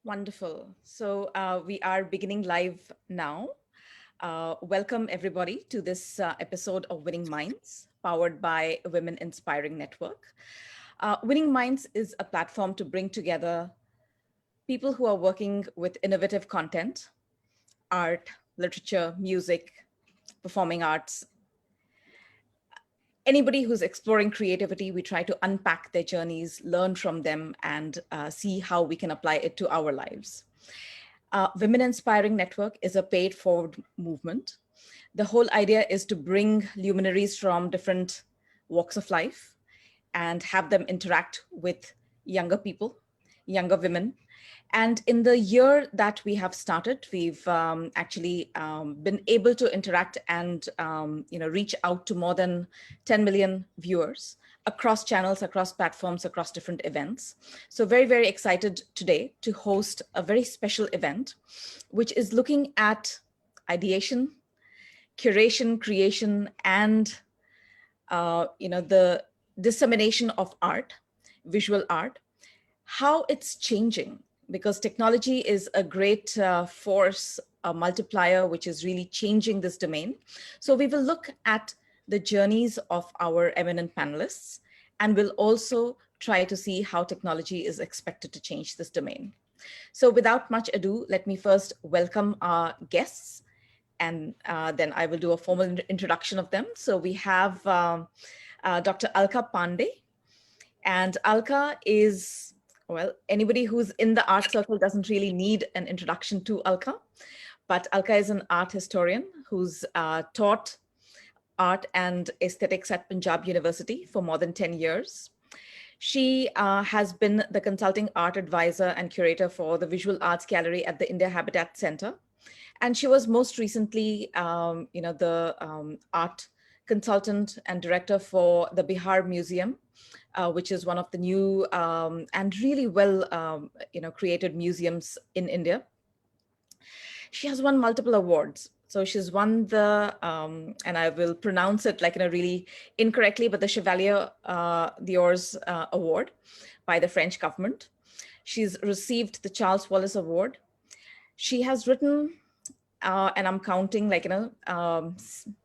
Wonderful. So we are beginning live now. Welcome everybody to this episode of Winning Minds, powered by Women Inspiring Network. Winning Minds is a platform to bring together people who are working with innovative content, art, literature, music, performing arts, anybody who's exploring creativity. We try to unpack their journeys, learn from them, and see how we can apply it to our lives. Women Inspiring Network is a paid forward movement. The whole idea is to bring luminaries from different walks of life and have them interact with younger people, younger women. And in the year that we have started, we've actually been able to interact and reach out to more than 10 million viewers across channels, across platforms, across different events. So very, very excited today to host a very special event, which is looking at ideation, curation, creation, and the dissemination of art, visual art, how it's changing, because technology is a great force, a multiplier, which is really changing this domain. So we will look at the journeys of our eminent panelists, and we'll also try to see how technology is expected to change this domain. So without much ado, let me first welcome our guests, and then I will do a formal introduction of them. So we have Dr. Alka Pandey, and Alka is, well, anybody who's in the art circle doesn't really need an introduction to Alka, but Alka is an art historian who's taught art and aesthetics at Punjab University for more than 10 years. She has been the consulting art advisor and curator for the Visual Arts Gallery at the India Habitat Center. And she was most recently, the art consultant and director for the Bihar Museum, which is one of the new and really well, created museums in India. She has won multiple awards. So she's won the, and I will pronounce it like really incorrectly, but the Chevalier d'Ors Award by the French government. She's received the Charles Wallace Award. She has written, and I'm counting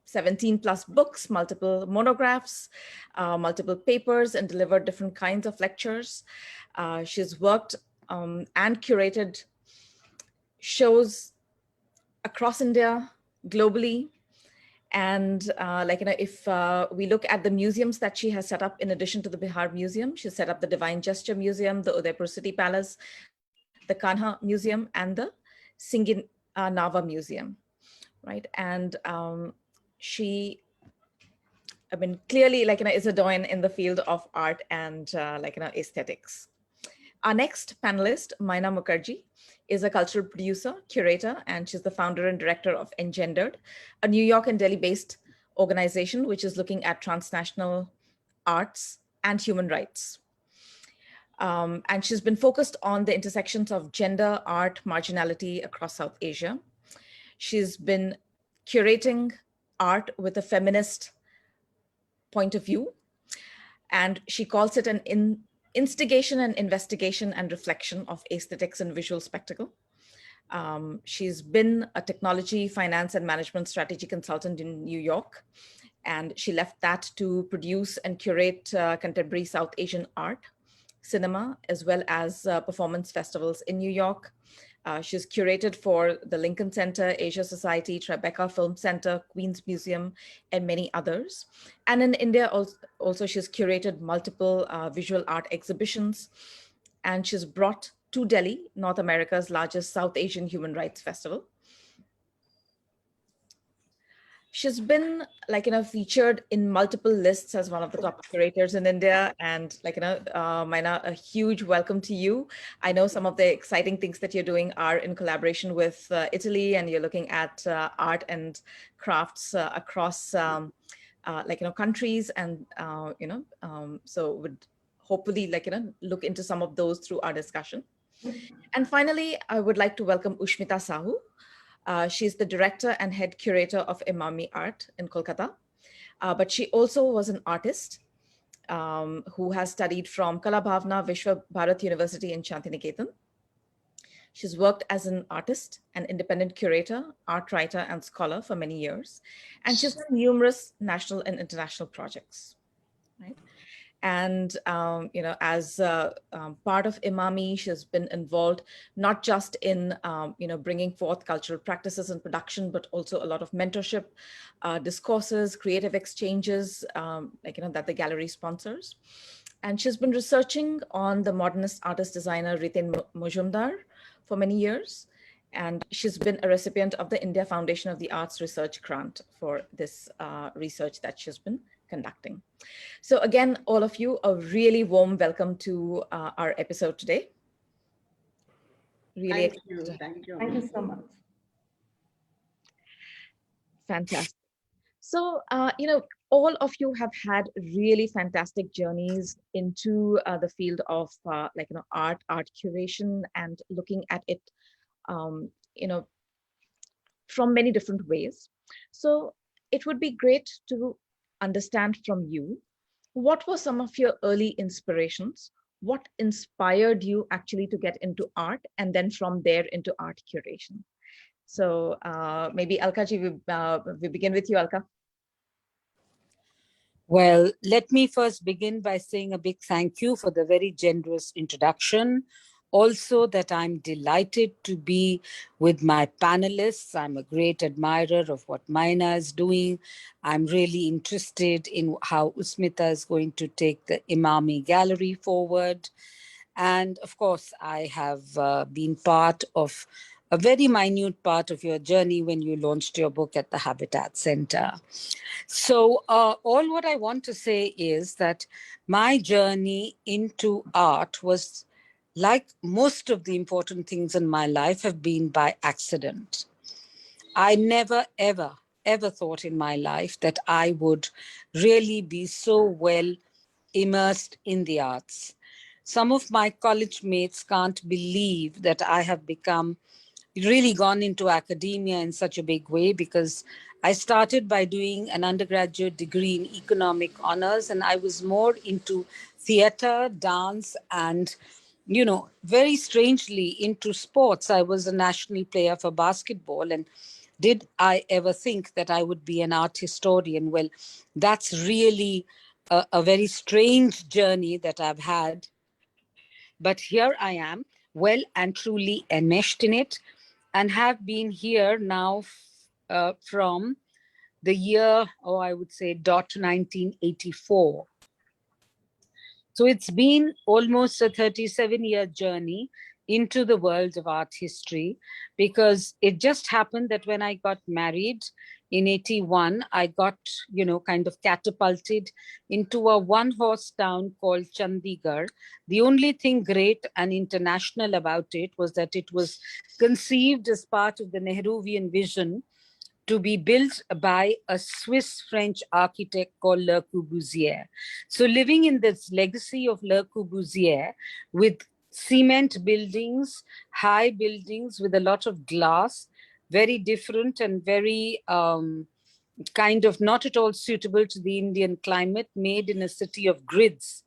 17 plus books, multiple monographs, multiple papers, and delivered different kinds of lectures. She's worked and curated shows across India, globally. And if we look at the museums that she has set up, in addition to the Bihar Museum, she set up the Divine Gesture Museum, the Udaipur City Palace, the Kanha Museum, and the Singin Nava Museum, right? And she, clearly is a doyen in the field of art and aesthetics. Our next panelist, Mina Mukherjee, is a cultural producer, curator, and she's the founder and director of Engendered, a New York and Delhi-based organization which is looking at transnational arts and human rights. And she's been focused on the intersections of gender, art, marginality across South Asia. She's been curating art with a feminist point of view, and she calls it an instigation and investigation and reflection of aesthetics and visual spectacle. She's been a technology, finance, and management strategy consultant in New York, and she left that to produce and curate contemporary South Asian art, cinema, as well as performance festivals in New York. She's curated for the Lincoln Center, Asia Society, Tribeca Film Center, Queen's Museum, and many others. And in India, also she's curated multiple visual art exhibitions, and she's brought to Delhi, North America's largest South Asian human rights festival. She's been featured in multiple lists as one of the top curators in India. And Myna, a huge welcome to you. I know some of the exciting things that you're doing are in collaboration with Italy, and you're looking at art and crafts across countries, and so would hopefully look into some of those through our discussion. And finally, I would like to welcome Ushmita Sahu. She's the director and head curator of Emami Art in Kolkata, but she also was an artist who has studied from Kala Bhavna Vishwa Bharat University in Shantiniketan. She's worked as an artist, an independent curator, art writer, and scholar for many years. And she's done numerous national and international projects, right? And as part of Emami, she's been involved not just in bringing forth cultural practices and production, but also a lot of mentorship, discourses, creative exchanges, that the gallery sponsors. And she's been researching on the modernist artist designer Ritin Majumdar for many years. And she's been a recipient of the India Foundation of the Arts Research Grant for this research that she's been conducting. So again, all of you, a really warm welcome to our episode today. Really Thank you. Thank you. Thank you so much. Fantastic. So, all of you have had really fantastic journeys into the field of art curation, and looking at it, from many different ways. So it would be great to understand from you, what were some of your early inspirations? What inspired you actually to get into art, and then from there into art curation? So maybe Alka ji, we begin with you, Alka. Well, let me first begin by saying a big thank you for the very generous introduction. Also, that I'm delighted to be with my panelists. I'm a great admirer of what Myna is doing. I'm really interested in how Ushmita is going to take the Emami gallery forward. And of course, I have been part of a very minute part of your journey when you launched your book at the Habitat Center. So all what I want to say is that my journey into art was, like most of the important things in my life, have been by accident. I never, ever, ever thought in my life that I would really be so well immersed in the arts. Some of my college mates can't believe that I have really gone into academia in such a big way, because I started by doing an undergraduate degree in economic honors, and I was more into theater, dance, and very strangely into sports. I was a national player for basketball, and did I ever think that I would be an art historian? Well, that's really a very strange journey that I've had. But here I am, well and truly enmeshed in it, and have been here now from the year, I would say, 1984. So it's been almost a 37-year journey into the world of art history, because it just happened that when I got married in 81, I got, kind of catapulted into a one-horse town called Chandigarh. The only thing great and international about it was that it was conceived as part of the Nehruvian vision to be built by a Swiss-French architect called Le Corbusier. So living in this legacy of Le Corbusier, with cement buildings, high buildings with a lot of glass, very different and very kind of not at all suitable to the Indian climate, made in a city of grids.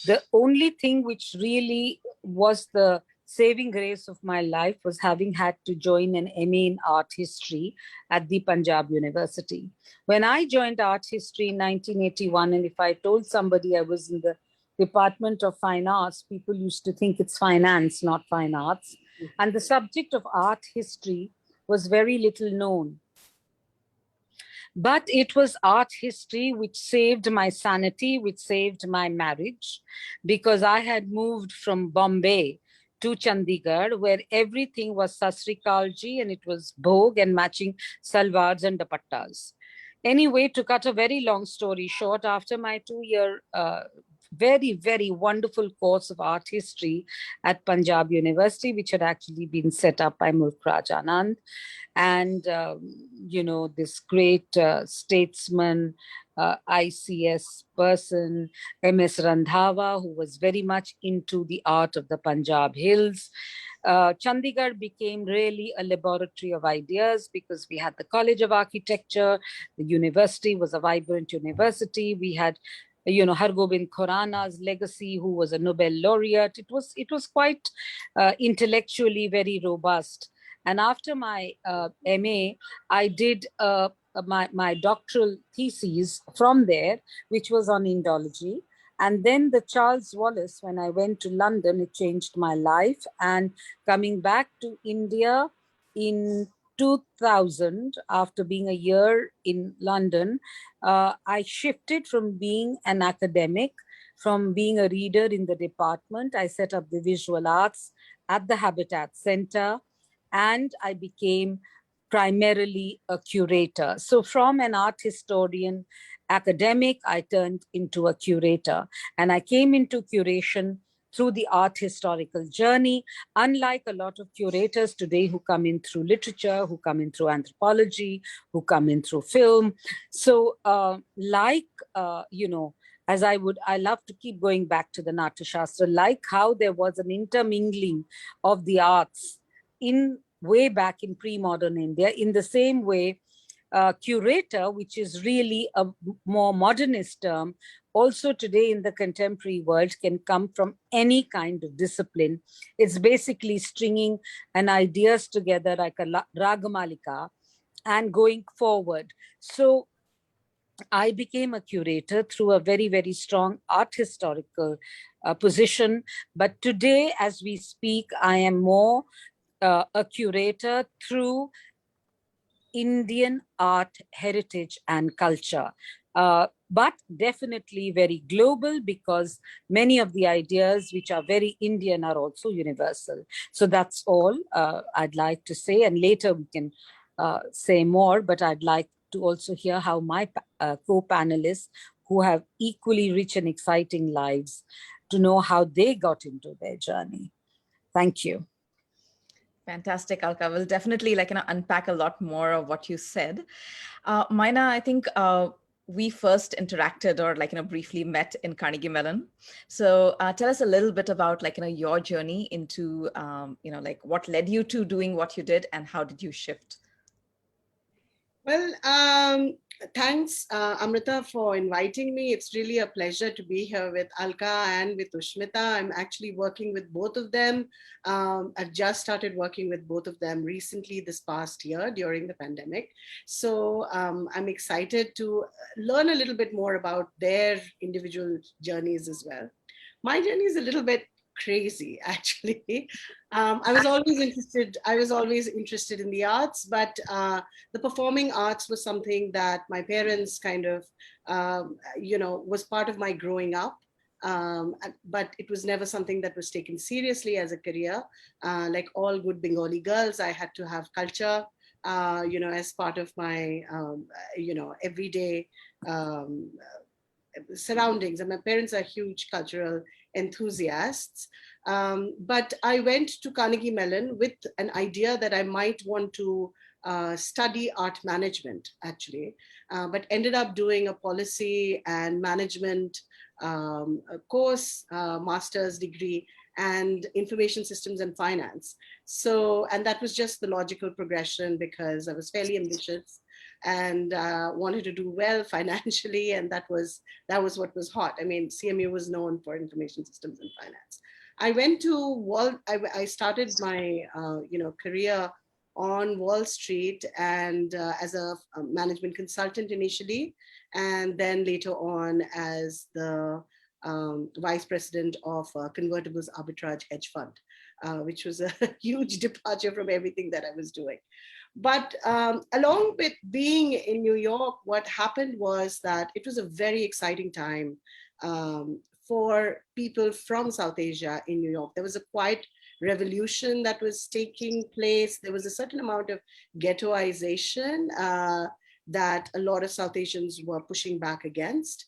The only thing which really was the saving grace of my life was having had to join an MA in art history at the Punjab University. When I joined art history in 1981, and if I told somebody I was in the Department of Fine Arts, people used to think it's finance, not fine arts. And the subject of art history was very little known. But it was art history which saved my sanity, which saved my marriage, because I had moved from Bombay to Chandigarh, where everything was sasrikalji, and it was bhog and matching salwars and dupattas. Anyway, to cut a very long story short, after my 2-year very, very wonderful course of art history at Punjab University, which had actually been set up by Mulkraj Anand, and this great statesman, ICS person, MS Randhawa, who was very much into the art of the Punjab hills. Chandigarh became really a laboratory of ideas, because we had the College of Architecture, the university was a vibrant university, we had Har Gobind Khorana's legacy, who was a Nobel laureate. It was quite intellectually very robust. And after my MA, I did my doctoral thesis from there, which was on Indology. And then the Charles Wallace, when I went to London, it changed my life. And coming back to India in 2000, after being a year in London, I shifted from being an academic, from being a reader in the department. I set up the visual arts at the Habitat Center, and I became primarily a curator. So from an art historian, academic, I turned into a curator. And I came into curation through the art historical journey, unlike a lot of curators today who come in through literature, who come in through anthropology, who come in through film. So as I love to keep going back to the Natya Shastra, like how there was an intermingling of the arts in way back in pre-modern India, in the same way, curator, which is really a more modernist term, also today in the contemporary world can come from any kind of discipline. It's basically stringing an ideas together like a ragamalika and going forward. So I became a curator through a very, very strong art historical position. But today, as we speak, I am more a curator through Indian art, heritage, and culture. But definitely very global, because many of the ideas which are very Indian are also universal. So that's all I'd like to say. And later we can say more, but I'd like to also hear how my co-panelists, who have equally rich and exciting lives, to know how they got into their journey. Thank you. Fantastic, Alka. We'll definitely unpack a lot more of what you said. Myna, I think we first interacted or briefly met in Carnegie Mellon. So tell us a little bit about your journey into what led you to doing what you did, and how did you shift? Well, thanks, Amrita, for inviting me. It's really a pleasure to be here with Alka and with Ushmita. I'm actually working with both of them. I've just started working with both of them recently this past year during the pandemic. So I'm excited to learn a little bit more about their individual journeys as well. My journey is a little bit crazy, actually. I was always interested in the arts, but the performing arts was something that my parents kind of was part of my growing up. But it was never something that was taken seriously as a career. Like all good Bengali girls, I had to have culture as part of my everyday surroundings. And my parents are huge cultural enthusiasts. But I went to Carnegie Mellon with an idea that I might want to study art management, actually, but ended up doing a policy and management course, master's degree, and information systems and finance. So, and that was just the logical progression because I was fairly ambitious and wanted to do well financially, and that was what was hot. I mean, CMU was known for information systems and finance. I went to I started my career on Wall Street, and as a management consultant initially, and then later on as the vice president of convertibles arbitrage hedge fund, which was a huge departure from everything that I was doing. But along with being in New York, what happened was that it was a very exciting time for people from South Asia in New York. There was a quiet revolution that was taking place. There was a certain amount of ghettoization that a lot of South Asians were pushing back against.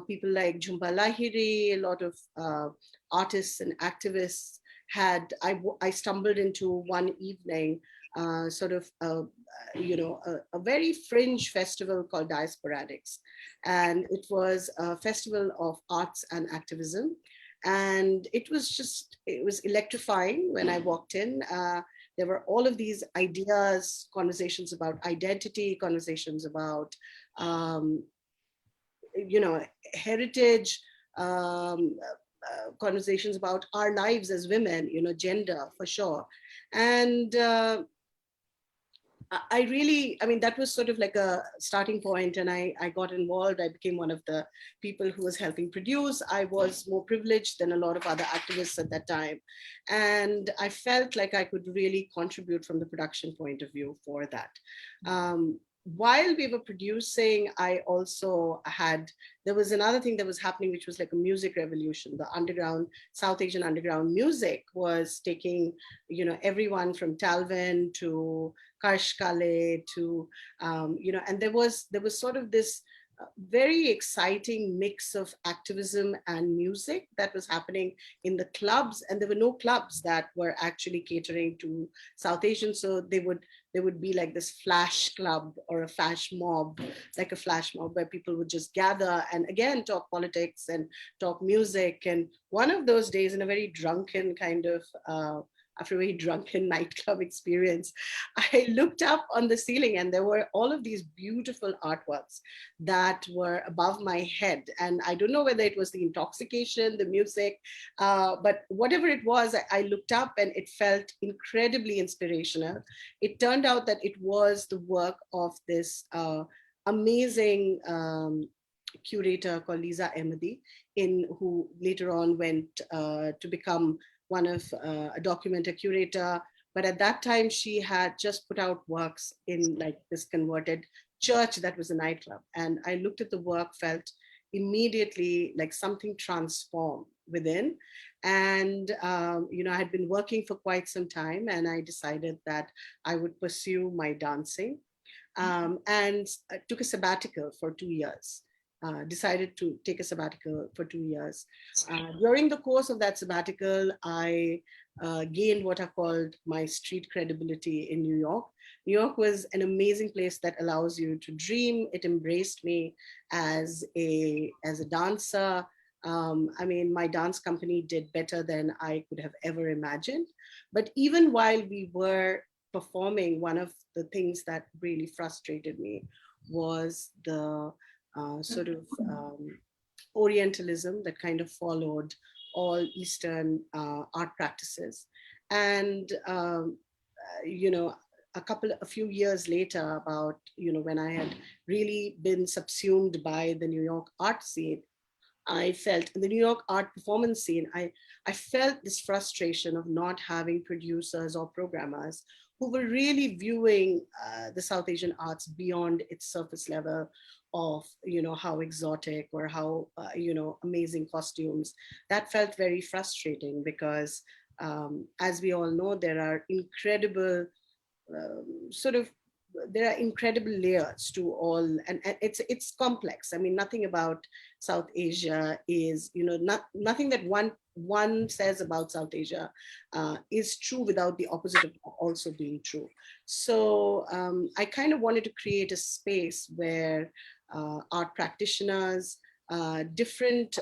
People like Jhumpa Lahiri, a lot of artists and activists I stumbled into one evening sort of a very fringe festival called Diasporadics. And it was a festival of arts and activism. And it was electrifying when I walked in. There were all of these ideas, conversations about identity, conversations about heritage conversations about our lives as women, gender for sure. And I really, I mean, that was sort of like a starting point, and I got involved. I became one of the people who was helping produce. I was more privileged than a lot of other activists at that time. And I felt like I could really contribute from the production point of view for that. While we were producing, I also had, there was another thing that was happening, which was like a music revolution. The underground, South Asian underground music was taking, everyone from Talvin to Kashkale to, and there was sort of this very exciting mix of activism and music that was happening in the clubs, and there were no clubs that were actually catering to South Asian. So there would be like this flash club or a flash mob, like a flash mob where people would just gather and again talk politics and talk music. And one of those days, in a very drunken kind of after a very drunken nightclub experience, I looked up on the ceiling and there were all of these beautiful artworks that were above my head. And I don't know whether it was the intoxication, the music, but whatever it was, I looked up and it felt incredibly inspirational. It turned out that it was the work of this amazing curator called Lisa Emadi, who later on went to become one of a documenter curator. But at that time, she had just put out works in like this converted church that was a nightclub. And I looked at the work, felt immediately like something transformed within. And, I had been working for quite some time, and I decided that I would pursue my dancing, and took a sabbatical for 2 years. Decided to take a sabbatical for 2 years. During the course of that sabbatical, I gained what are called my street credibility in New York. New York was an amazing place that allows you to dream. It embraced me as a dancer. I mean, my dance company did better than I could have ever imagined. But even while we were performing, one of the things that really frustrated me was the sort of Orientalism that kind of followed all Eastern art practices. And, a few years later, about, when I had really been subsumed by the New York art scene, I felt in the New York art performance scene, I felt this frustration of not having producers or programmers who were really viewing the South Asian arts beyond its surface level of, how exotic or how, amazing costumes. That felt very frustrating because, as we all know, there are incredible sort of there are incredible layers to all, and it's complex. I mean, nothing about South Asia is, nothing that one says about South Asia is true without the opposite of also being true. So I kind of wanted to create a space where art practitioners, different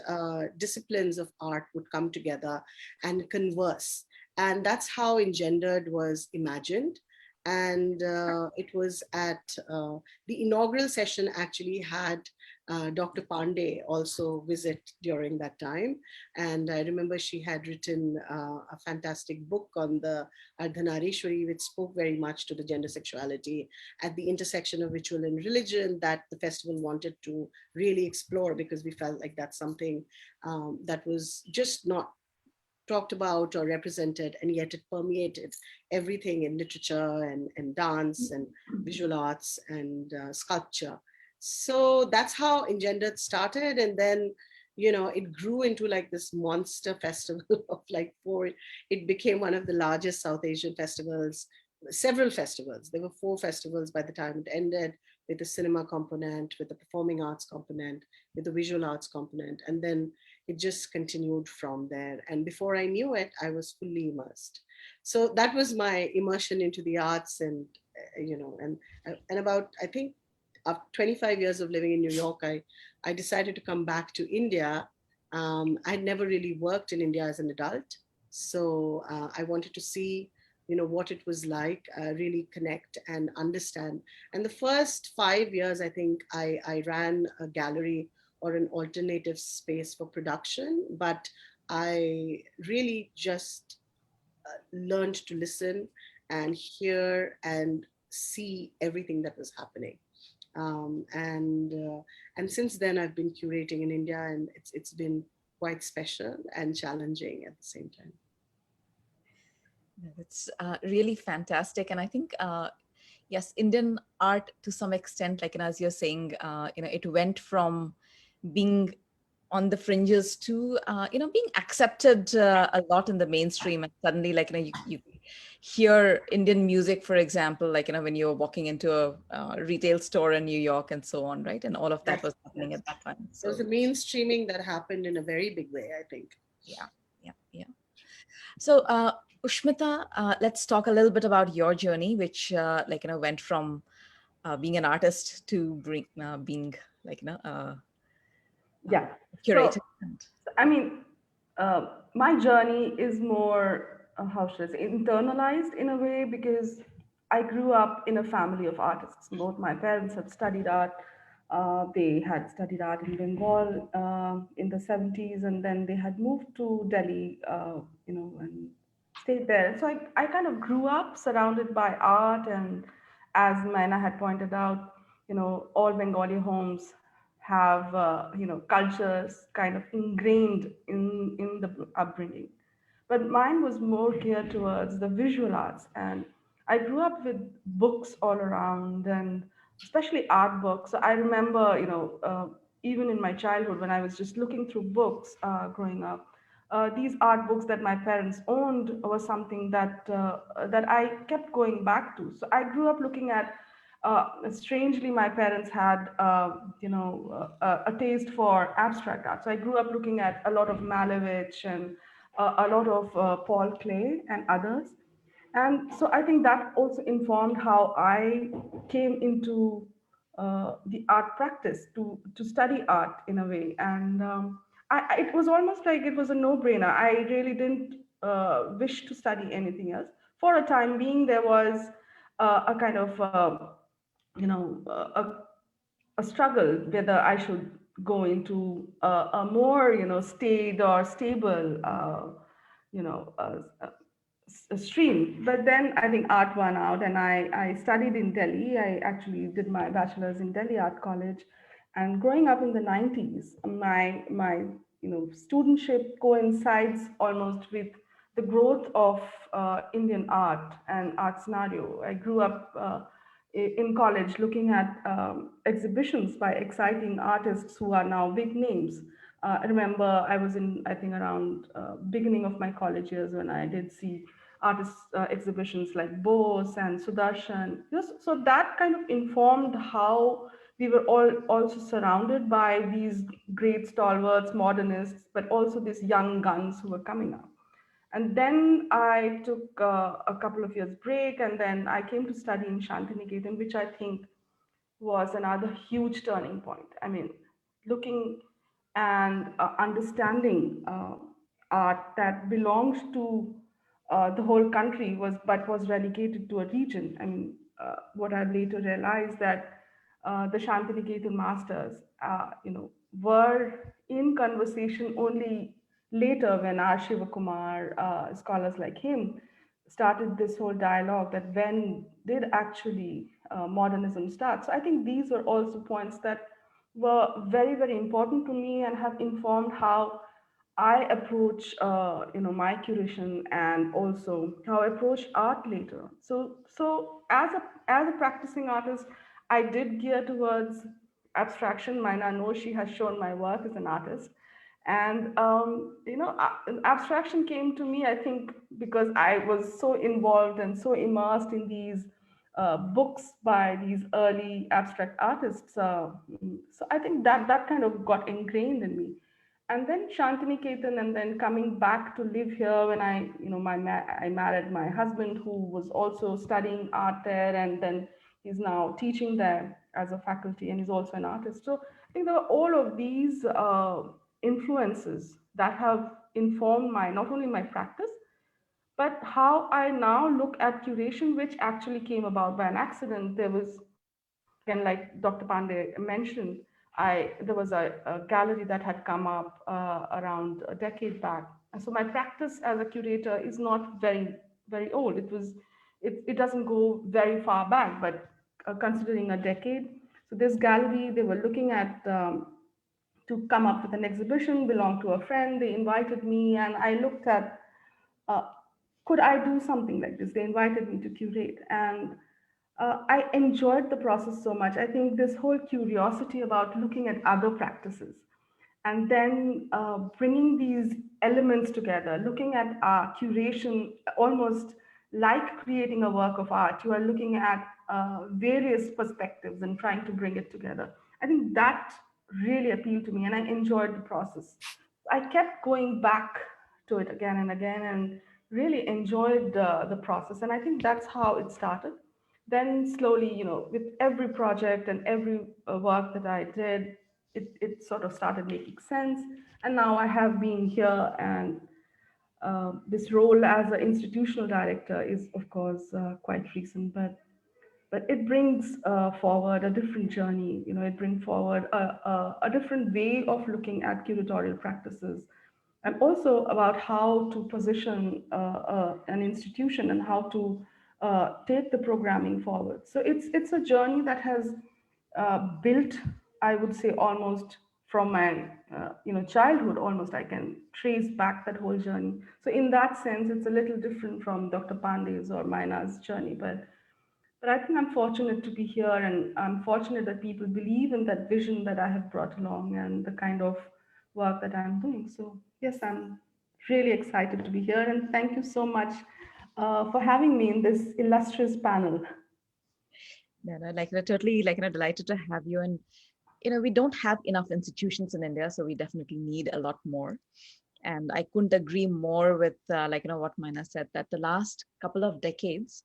disciplines of art would come together and converse. And that's how Engendered was imagined. And it was at the inaugural session actually had Dr. Pandey also visit during that time. And I remember she had written a fantastic book on the Ardhanarishwari, which spoke very much to the gender sexuality at the intersection of ritual and religion that the festival wanted to really explore, because we felt like that's something that was just not talked about or represented, and yet it permeated everything in literature and dance and visual arts and sculpture. So that's how Engendered started. And then, it grew into like this monster festival of like it became one of the largest South Asian festivals, several festivals. There were 4 festivals by the time it ended, with the cinema component, with the performing arts component, with the visual arts component. And then it just continued from there. And before I knew it, I was fully immersed. So that was my immersion into the arts. And, and about, I think, after 25 years of living in New York, I decided to come back to India. I'd never really worked in India as an adult. So I wanted to see, what it was like, really connect and understand. And the first 5 years, I think I ran a gallery or an alternative space for production, but I really just learned to listen and hear and see everything that was happening. Um, and uh, and since then, I've been curating in India, and it's been quite special and challenging at the same time. Yeah, that's really fantastic. And I think, yes, Indian art to some extent, like, as you're saying, it went from being on the fringes to, being accepted a lot in the mainstream. And suddenly, like, you hear Indian music, for example, like, when you're walking into a retail store in New York and so on, right? And all of that Yes, was happening yes. at that time. There was So, a mainstreaming that happened in a very big way, I think. yeah, yeah, yeah. So, Ushmita, let's talk a little bit about your journey, which, went from being an artist to being, like, uh, Yeah. curator. I mean, my journey is more, how should I say, internalized in a way, because I grew up in a family of artists. Both my parents have studied art. They had studied art in Bengal in the 70s, and then they had moved to Delhi, and stayed there. So I kind of grew up surrounded by art, and as Myna had pointed out, all Bengali homes have cultures kind of ingrained in the upbringing, but mine was more geared towards the visual arts. And I grew up with books all around, and especially art books. So I remember, even in my childhood, when I was just looking through books growing up, these art books that my parents owned was something that I kept going back to. So I grew up looking at, strangely, my parents had, a taste for abstract art. So I grew up looking at a lot of Malevich and a lot of Paul Klee and others. And so I think that also informed how I came into the art practice, to study art in a way. And it was almost like it was a no-brainer. I really didn't wish to study anything else. For a time being, there was a kind of a struggle whether I should go into a more, staid or stable, you know, uh, uh, stream. But then I think art won out, and I studied in Delhi. I actually did my bachelor's in Delhi Art College. And growing up in the 90s, my studentship coincides almost with the growth of Indian art and art scenario. I grew up in college looking at exhibitions by exciting artists who are now big names. I remember I was in, I think, around beginning of my college years when I did see artist exhibitions like Bose and Sudarshan. Yes, so that kind of informed how we were all also surrounded by these great stalwarts, modernists, but also these young guns who were coming up. And then I took a couple of years break, and then I came to study in Shantiniketan, which I think was another huge turning point. I mean, looking and understanding art that belongs to the whole country was relegated to a region. I mean, what I later realized that the Shantiniketan masters, were in conversation only later when R. Shivakumar, scholars like him, started this whole dialogue that when did actually modernism start. So I think these were also points that were very, very important to me and have informed how I approach, my curation, and also how I approach art later. So as a practicing artist, I did gear towards abstraction. Mina knows, she has shown my work as an artist, and abstraction came to me, I think, because I was so involved and so immersed in these books by these early abstract artists. So I think that kind of got ingrained in me. And then Shantiniketan, and then coming back to live here when I married my husband, who was also studying art there, and then he's now teaching there as a faculty, and he's also an artist. So I think there were all of these influences that have informed my, not only my practice, but how I now look at curation, which actually came about by an accident. There was, again, like Dr. Pandey mentioned, there was a gallery that had come up around a decade back. And so my practice as a curator is not very old. It doesn't go very far back, but considering a decade. So this gallery, they were looking at to come up with an exhibition, belonged to a friend. They invited me, and I looked at uh, could I do something like this? They invited me to curate, and I enjoyed the process so much. I think this whole curiosity about looking at other practices and then bringing these elements together, looking at curation almost like creating a work of art. You are looking at various perspectives and trying to bring it together. I think that really appealed to me, and I enjoyed the process. I kept going back to it again and again and really enjoyed the process. And I think that's how it started. Then slowly, with every project and every work that I did, it sort of started making sense. And now I have been here, and this role as an institutional director is, of course, quite recent, but it brings forward a different journey. It brings forward a different way of looking at curatorial practices, and also about how to position an institution and how to take the programming forward. So it's a journey that has built, I would say, almost from my childhood. Almost I can trace back that whole journey. So in that sense, it's a little different from Dr. Pandey's or Myna's journey, but I think I'm fortunate to be here, and I'm fortunate that people believe in that vision that I have brought along and the kind of work that I'm doing. So yes, I'm really excited to be here, and thank you so much for having me in this illustrious panel. Yeah, no, like, totally, like, delighted to have you. And, we don't have enough institutions in India, so we definitely need a lot more. And I couldn't agree more with, what Mina said, that the last couple of decades,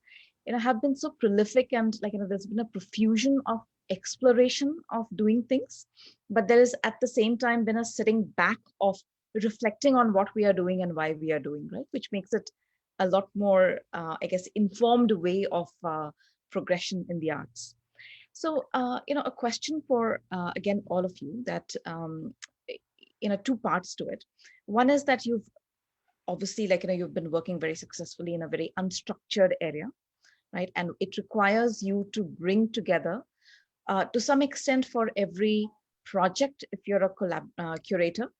have been so prolific, and, there's been a profusion of exploration of doing things, but there is at the same time been a sitting back of reflecting on what we are doing and why we are doing, right? Which makes it a lot more, I guess, informed way of progression in the arts. So, a question for, again, all of you, that, two parts to it. One is that you've obviously, you've been working very successfully in a very unstructured area, right? And it requires you to bring together, to some extent, for every project, if you're a curator,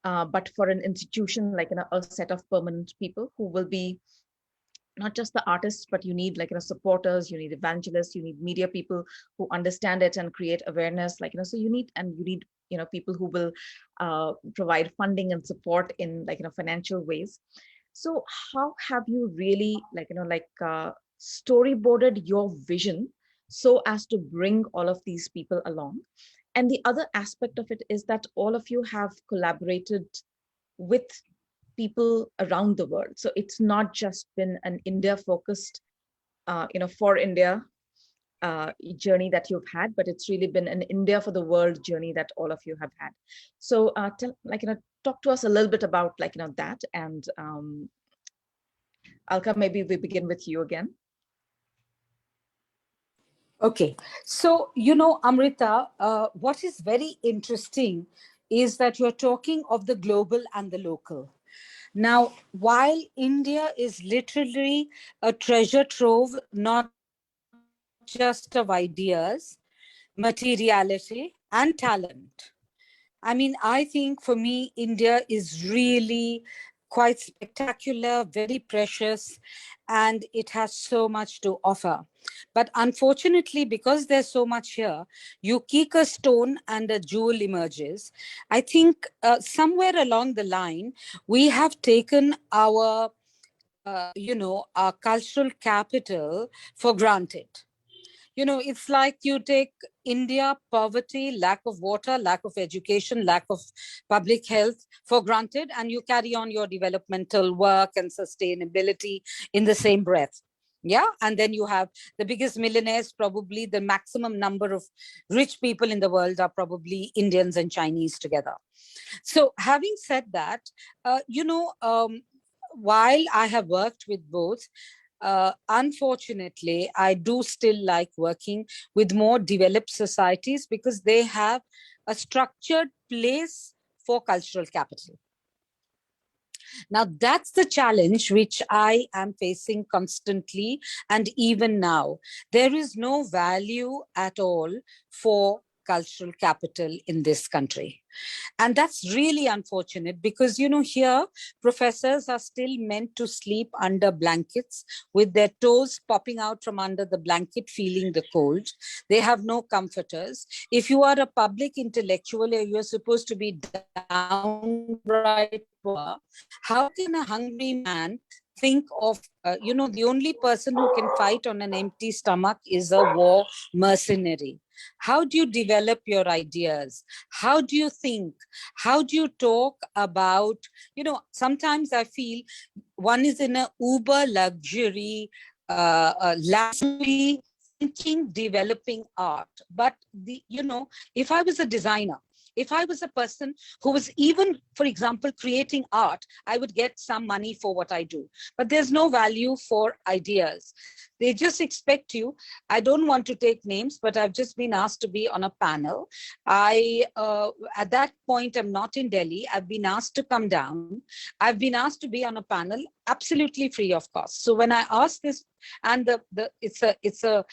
but for an institution, a set of permanent people who will be not just the artists, but you need, supporters, you need evangelists, you need media people who understand it and create awareness, so you need, people who will provide funding and support in, financial ways. So how have you really, storyboarded your vision so as to bring all of these people along? And the other aspect of it is that all of you have collaborated with people around the world. So it's not just been an India focused, for India journey that you've had, but it's really been an India for the world journey that all of you have had. So talk to us a little bit about, that. And Alka, maybe we begin with you again. Okay, so, Amrita, what is very interesting is that you're talking of the global and the local. Now, while India is literally a treasure trove, not just of ideas, materiality, and talent. I mean, I think for me, India is really quite spectacular, very precious, and it has so much to offer. But unfortunately, because there's so much here, you kick a stone and a jewel emerges. I think somewhere along the line, we have taken our cultural capital for granted. It's like you take India, poverty, lack of water, lack of education, lack of public health for granted, and you carry on your developmental work and sustainability in the same breath. Yeah. And then you have the biggest millionaires, probably the maximum number of rich people in the world are probably Indians and Chinese together. So having said that, while I have worked with both, Unfortunately, I do still like working with more developed societies because they have a structured place for cultural capital. Now, that's the challenge which I am facing constantly. And even now, there is no value at all for cultural capital in this country. And that's really unfortunate because, you know, here professors are still meant to sleep under blankets with their toes popping out from under the blanket, feeling the cold. They have no comforters. If you are a public intellectual, you're supposed to be downright poor. How can a hungry man think of, the only person who can fight on an empty stomach is a war mercenary? How do you develop your ideas? How do you think? How do you talk about, sometimes I feel one is in a uber luxury, luxury thinking, developing art. But if I was a designer, if I was a person who was even, for example, creating art, I would get some money for what I do. But there's no value for ideas. They just expect you. I don't want to take names, but I've just been asked to be on a panel. At that point, I'm not in Delhi. I've been asked to come down. I've been asked to be on a panel absolutely free of cost. So when I asked this, and it's a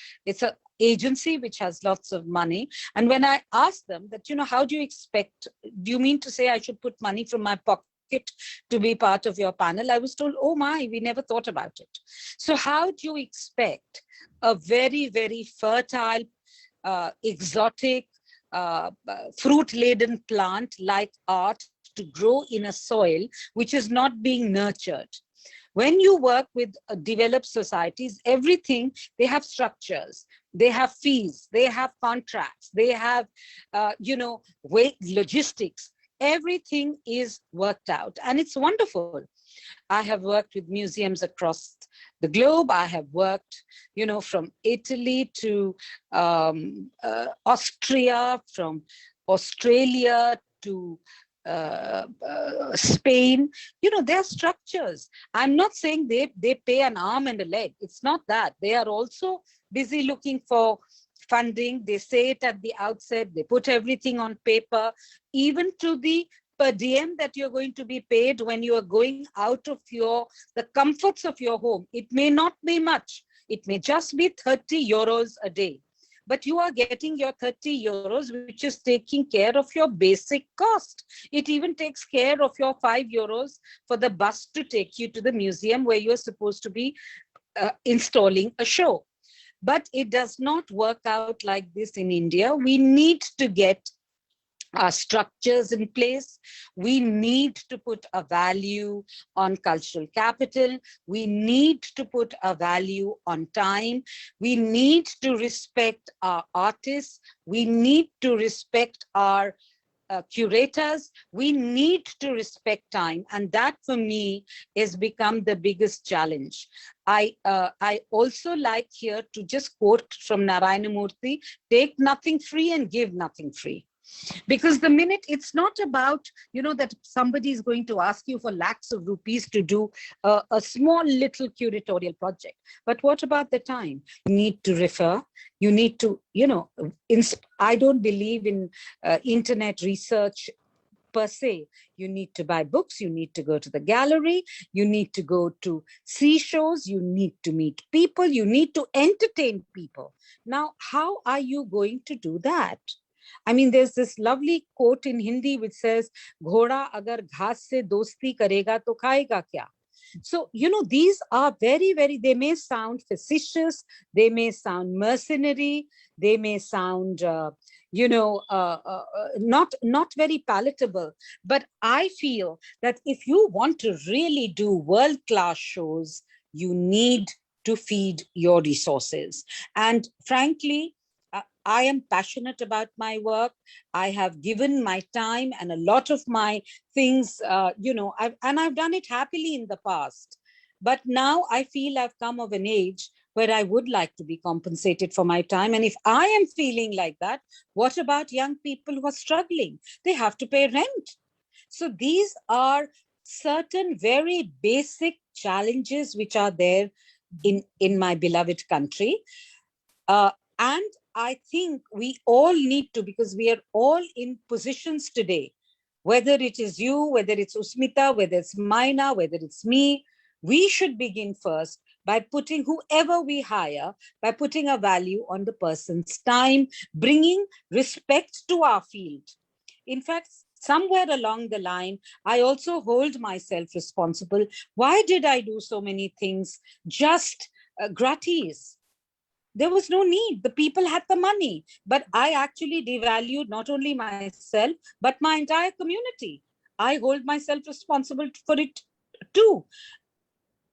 agency which has lots of money. And when I asked them that, how do you expect, do you mean to say I should put money from my pocket to be part of your panel? I was told, oh my, we never thought about it. So how do you expect a very, very fertile, exotic, fruit-laden plant like art to grow in a soil which is not being nurtured? When you work with developed societies, everything, they have structures, they have fees, they have contracts, they have, logistics. Everything is worked out and it's wonderful. I have worked with museums across the globe. I have worked, from Italy to Austria, from Australia to Spain. There are structures. I'm not saying they pay an arm and a leg. It's not that. They are also busy looking for funding. They say it at the outset. They put everything on paper, even to the per diem that you're going to be paid when you are going out of the comforts of your home. It may not be much. It may just be 30 euros a day. But you are getting your 30 euros, which is taking care of your basic cost. It even takes care of your 5 euros for the bus to take you to the museum where you're supposed to be installing a show. But it does not work out like this in India. We need to get our structures in place. We need to put a value on cultural capital. We need to put a value on time. We need to respect our artists. We need to respect our curators. We need to respect time. And that for me has become the biggest challenge. I also like here to just quote from Narayana Murthy, take nothing free and give nothing free. Because the minute, it's not about, that somebody is going to ask you for lakhs of rupees to do a small little curatorial project. But what about the time? You need to refer, you need to, I don't believe in internet research per se. You need to buy books, you need to go to the gallery, you need to go to see shows, you need to meet people, you need to entertain people. Now, how are you going to do that? I mean, there's this lovely quote in Hindi which says, "Ghoda agar ghas se dosti karega to khayega kya?" So, these are very, very, they may sound facetious, they may sound mercenary, they may sound, not very palatable. But I feel that if you want to really do world-class shows, you need to feed your resources. And frankly, I am passionate about my work. I have given my time and a lot of my things, I've done it happily in the past. But now I feel I've come of an age where I would like to be compensated for my time. And if I am feeling like that, what about young people who are struggling? They have to pay rent. So these are certain very basic challenges which are there in my beloved country. And I think we all need to, because we are all in positions today, whether it is you, whether it's Ushmita, whether it's Myna, whether it's me, we should begin first by putting whoever we hire, by putting a value on the person's time, bringing respect to our field. In fact, somewhere along the line, I also hold myself responsible. Why did I do so many things just gratis? There was no need. The people had the money, but I actually devalued not only myself, but my entire community. I hold myself responsible for it too.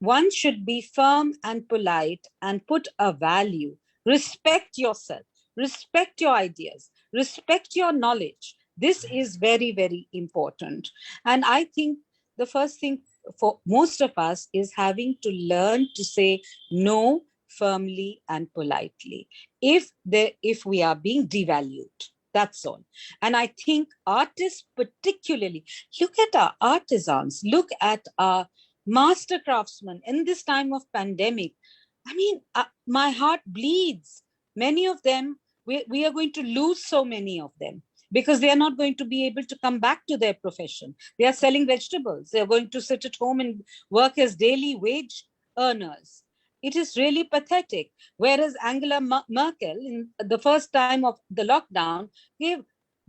One should be firm and polite and put a value. Respect yourself, respect your ideas, respect your knowledge. This is very, very important. And I think the first thing for most of us is having to learn to say no firmly and politely if we are being devalued. That's all. And I think artists particularly, look at our artisans, look at our master craftsmen in this time of pandemic. I mean, my heart bleeds. Many of them, we are going to lose so many of them because they are not going to be able to come back to their profession. They are selling vegetables. They are going to sit at home and work as daily wage earners. It is really pathetic. Whereas Angela Merkel, in the first time of the lockdown, gave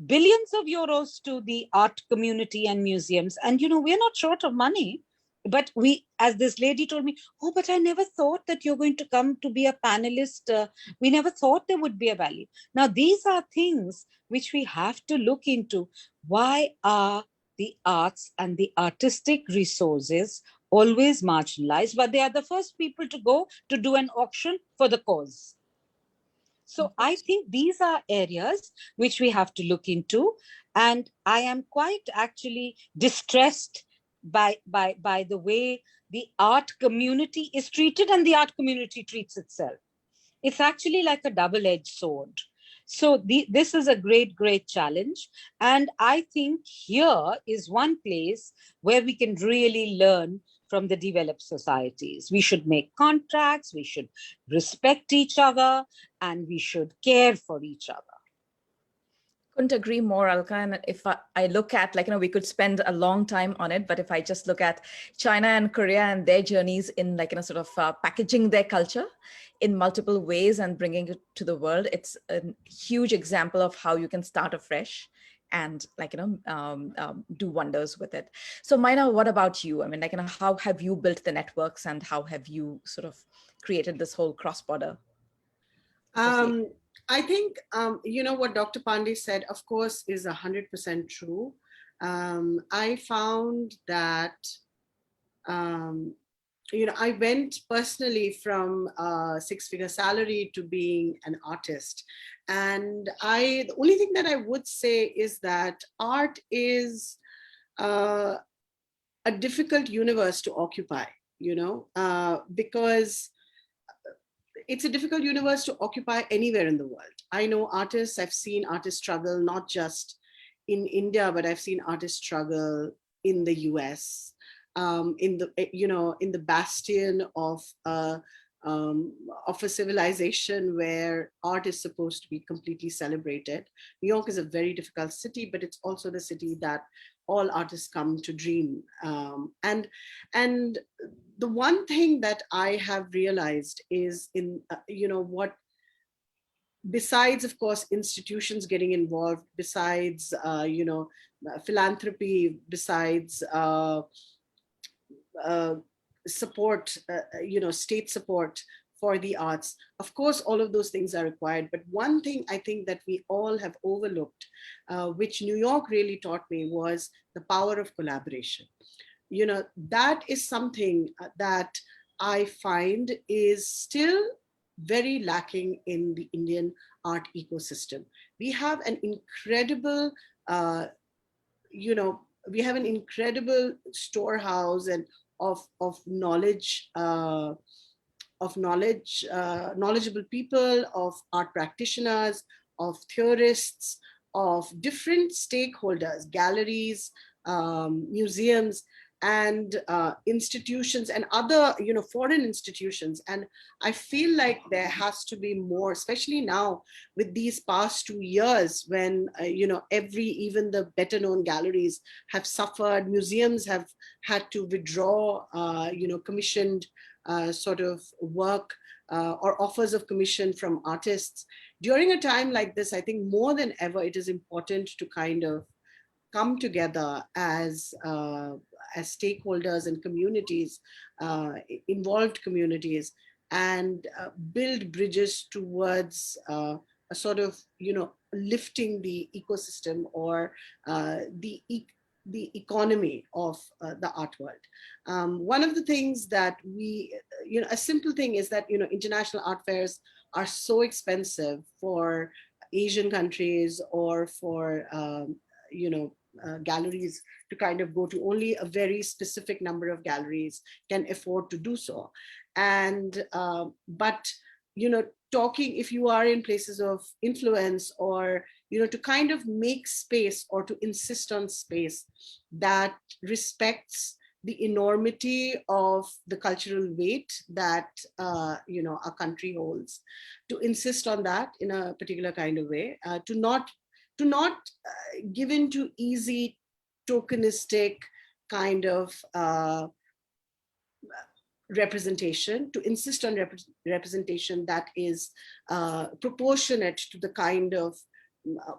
billions of euros to the art community and museums. And, we're not short of money. But as this lady told me, oh, but I never thought that you're going to come to be a panelist. We never thought there would be a value. Now, these are things which we have to look into. Why are the arts and the artistic resources always marginalized, but they are the first people to go to do an auction for the cause? So I think these are areas which we have to look into. And I am quite actually distressed by the way the art community is treated and the art community treats itself. It's actually like a double-edged sword. So this is a great, great challenge. And I think here is one place where we can really learn from the developed societies. We should make contracts, we should respect each other, and we should care for each other. Couldn't agree more, Alka. And if I look at, we could spend a long time on it, but if I just look at China and Korea and their journeys in sort of packaging their culture in multiple ways and bringing it to the world, it's a huge example of how you can start afresh and do wonders with it. So Myna, what about you? I mean, how have you built the networks and how have you sort of created this whole cross-border? I think, what Dr. Pandey said, of course, is 100% true. I found that, I went personally from a six-figure salary to being an artist. And the only thing that I would say is that art is a difficult universe to occupy, because it's a difficult universe to occupy anywhere in the world. I know artists, I've seen artists struggle, not just in India, but I've seen artists struggle in the US, in the bastion of a civilization where art is supposed to be completely celebrated. New York is a very difficult city, but it's also the city that all artists come to dream. And the one thing that I have realized is what, besides, of course, institutions getting involved, besides, philanthropy, besides support, state support for the arts. Of course, all of those things are required. But one thing I think that we all have overlooked, which New York really taught me, was the power of collaboration. That is something that I find is still very lacking in the Indian art ecosystem. We have an incredible, storehouse and of knowledge, knowledgeable people, of art practitioners, of theorists, of different stakeholders, galleries, museums. and institutions and other, foreign institutions. And I feel like there has to be more, especially now with these past 2 years when, even the better known galleries have suffered, museums have had to withdraw, commissioned sort of work or offers of commission from artists. During a time like this, I think more than ever, it is important to kind of come together as stakeholders and communities, involved communities, and build bridges towards a sort of, lifting the ecosystem or the economy of the art world. One of the things that a simple thing is that, international art fairs are so expensive for Asian countries or for, galleries to kind of go to. Only a very specific number of galleries can afford to do so. And but talking, if you are in places of influence, or to kind of make space or to insist on space that respects the enormity of the cultural weight that a country holds, to insist on that in a particular kind of way, to not give in to easy tokenistic kind of representation, to insist on representation that is proportionate to the kind of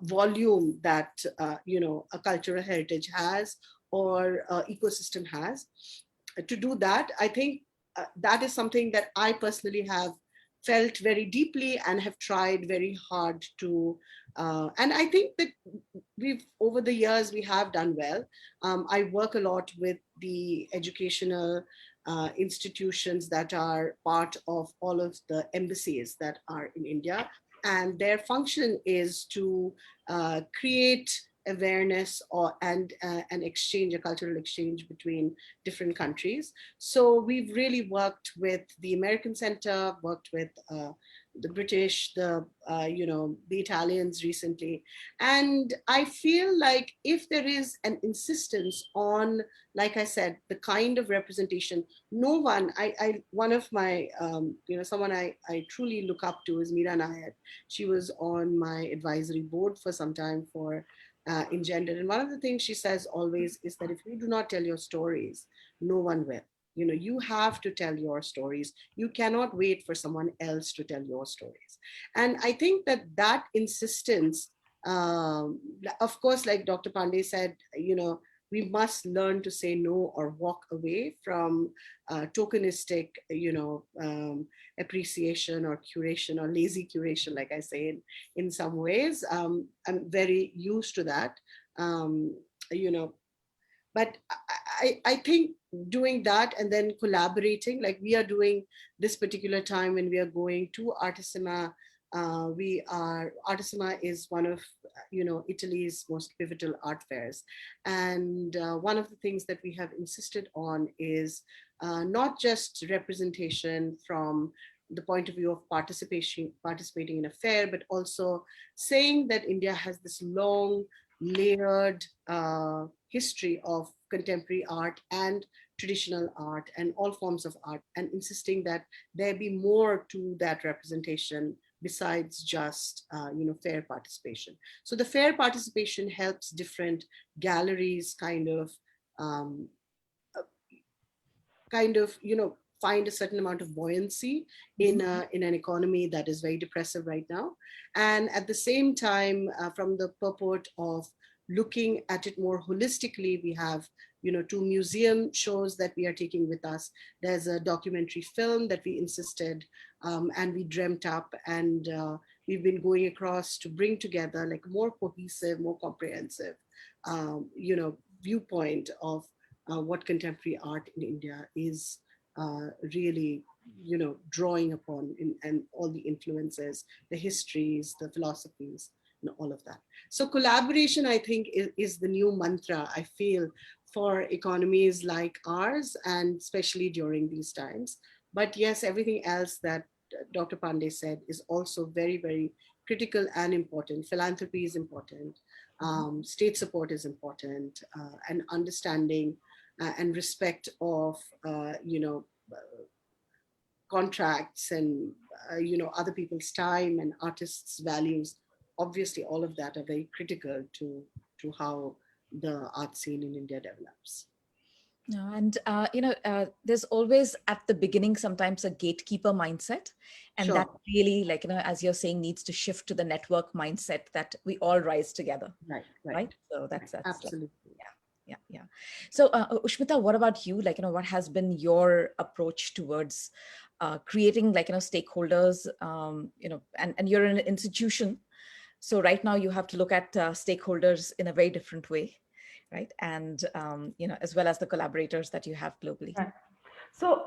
volume that a cultural heritage has or ecosystem has. To do that, I think that is something that I personally have felt very deeply and have tried very hard to. And I think that over the years, we have done well. I work a lot with the educational institutions that are part of all of the embassies that are in India. And their function is to create awareness and an exchange, a cultural exchange between different countries. So we've really worked with the American Center, worked with the British, the Italians recently. And I feel like if there is an insistence on, like I said, the kind of representation, no one, one of my, someone I truly look up to is Mina Mukherjee. She was on my advisory board for some time for in gender. And one of the things she says always is that if you do not tell your stories, no one will. You have to tell your stories. You cannot wait for someone else to tell your stories. And I think that insistence, of course, like Dr. Pandey said, we must learn to say no or walk away from tokenistic, appreciation or curation or lazy curation, like I say in some ways. I'm very used to that, you know, but I think doing that and then collaborating, like we are doing this particular time when we are going to Artissima. Artissima is one of Italy's most pivotal art fairs, and one of the things that we have insisted on is not just representation from the point of view of participating in a fair, but also saying that India has this long layered history of contemporary art and traditional art and all forms of art, and insisting that there be more to that representation besides just fair participation. So the fair participation helps different galleries um, find a certain amount of buoyancy in an economy that is very depressive right now. And at the same time, from the purport of looking at it more holistically, we have 2 museum shows that we are taking with us. There's a documentary film that we insisted and we dreamt up, and we've been going across to bring together like more cohesive, more comprehensive viewpoint of what contemporary art in India is really, drawing upon and all the influences, the histories, the philosophies, and all of that. So collaboration, I think, is the new mantra, I feel, for economies like ours, and especially during these times. But yes, everything else that Dr. Pandey said is also very, very critical and important. Philanthropy is important. State support is important, and understanding and respect of, contracts and, other people's time and artists' values. Obviously, all of that are very critical to how the art scene in India develops. No, and there's always at the beginning sometimes a gatekeeper mindset, and that Sure. really, like as you're saying, needs to shift to the network mindset that we all rise together, Right, right, right? So right. that's like, Absolutely. yeah. So Ushmita, what about you? Like what has been your approach towards creating stakeholders? And you're in an institution, so right now you have to look at stakeholders in a very different way, right? And as well as the collaborators that you have globally. Right. So,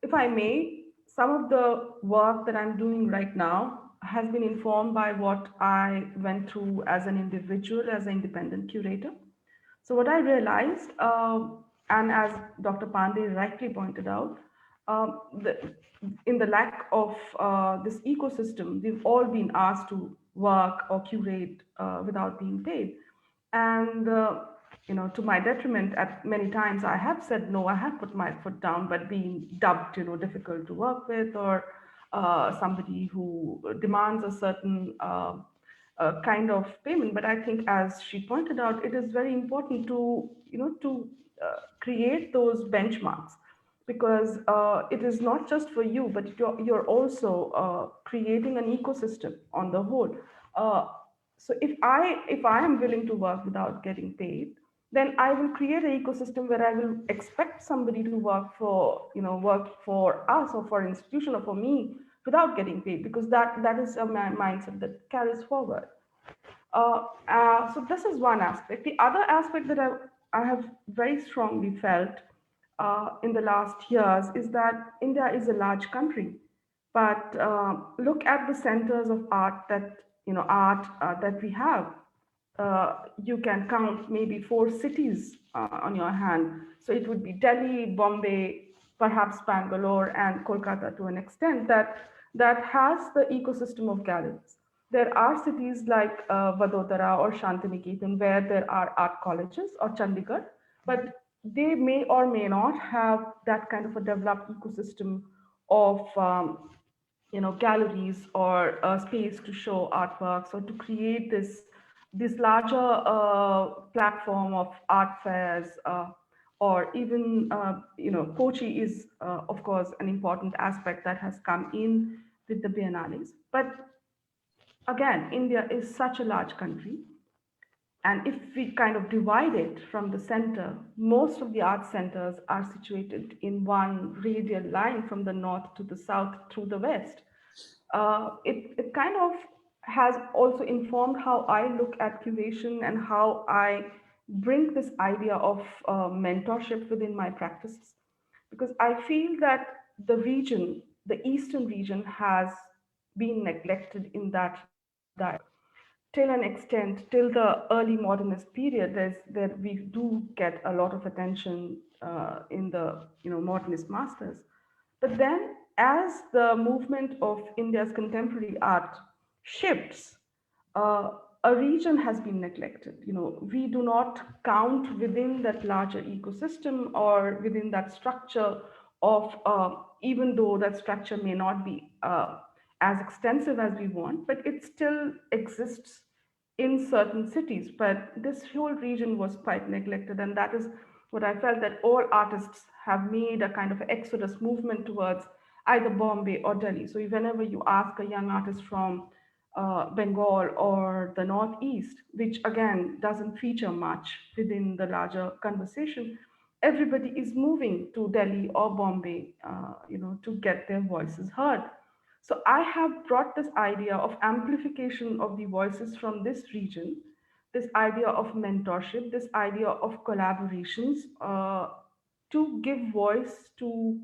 if I may, some of the work that I'm doing right now has been informed by what I went through as an individual, as an independent curator. So, what I realized, and as Dr. Pandey rightly pointed out, in the lack of this ecosystem, we've all been asked to work or curate without being paid. And to my detriment, at many times I have said no. I have put my foot down, but being dubbed difficult to work with, or somebody who demands a certain kind of payment. But I think, as she pointed out, it is very important to create those benchmarks, because it is not just for you, but you're also creating an ecosystem on the whole. uh, so if I am willing to work without getting paid, then I will create an ecosystem where I will expect somebody to work for us, or for an institution, or for me, without getting paid, because that is a mindset that carries forward. So this is one aspect. The other aspect that I have very strongly felt in the last years is that India is a large country, but look at the centers of art that we have. You can count maybe four cities on your hand. So it would be Delhi, Bombay, perhaps Bangalore, and Kolkata to an extent that has the ecosystem of galleries. There are cities like Vadodara or Shantiniketan where there are art colleges, or Chandigarh, but they may or may not have that kind of a developed ecosystem of galleries, or a space to show artworks, or to create this larger platform of art fairs, or even Kochi is of course an important aspect that has come in with the biennales. But again, India is such a large country, and if we kind of divide it from the center, most of the art centers are situated in one radial line from the north to the south through the west. It kind of has also informed how I look at curation, and how I bring this idea of mentorship within my practices. Because I feel that the eastern region, has been neglected in that till an extent. Till the early modernist period, there we do get a lot of attention in the modernist masters. But then, as the movement of India's contemporary art shifts, uh, a region has been neglected. We do not count within that larger ecosystem, or within that structure of, even though that structure may not be as extensive as we want, but it still exists in certain cities. But this whole region was quite neglected, and that is what I felt, that all artists have made a kind of exodus movement towards either Bombay or Delhi. So whenever you ask a young artist from Bengal or the Northeast, which again doesn't feature much within the larger conversation, everybody is moving to Delhi or Bombay, to get their voices heard. So I have brought this idea of amplification of the voices from this region, this idea of mentorship, this idea of collaborations, to give voice to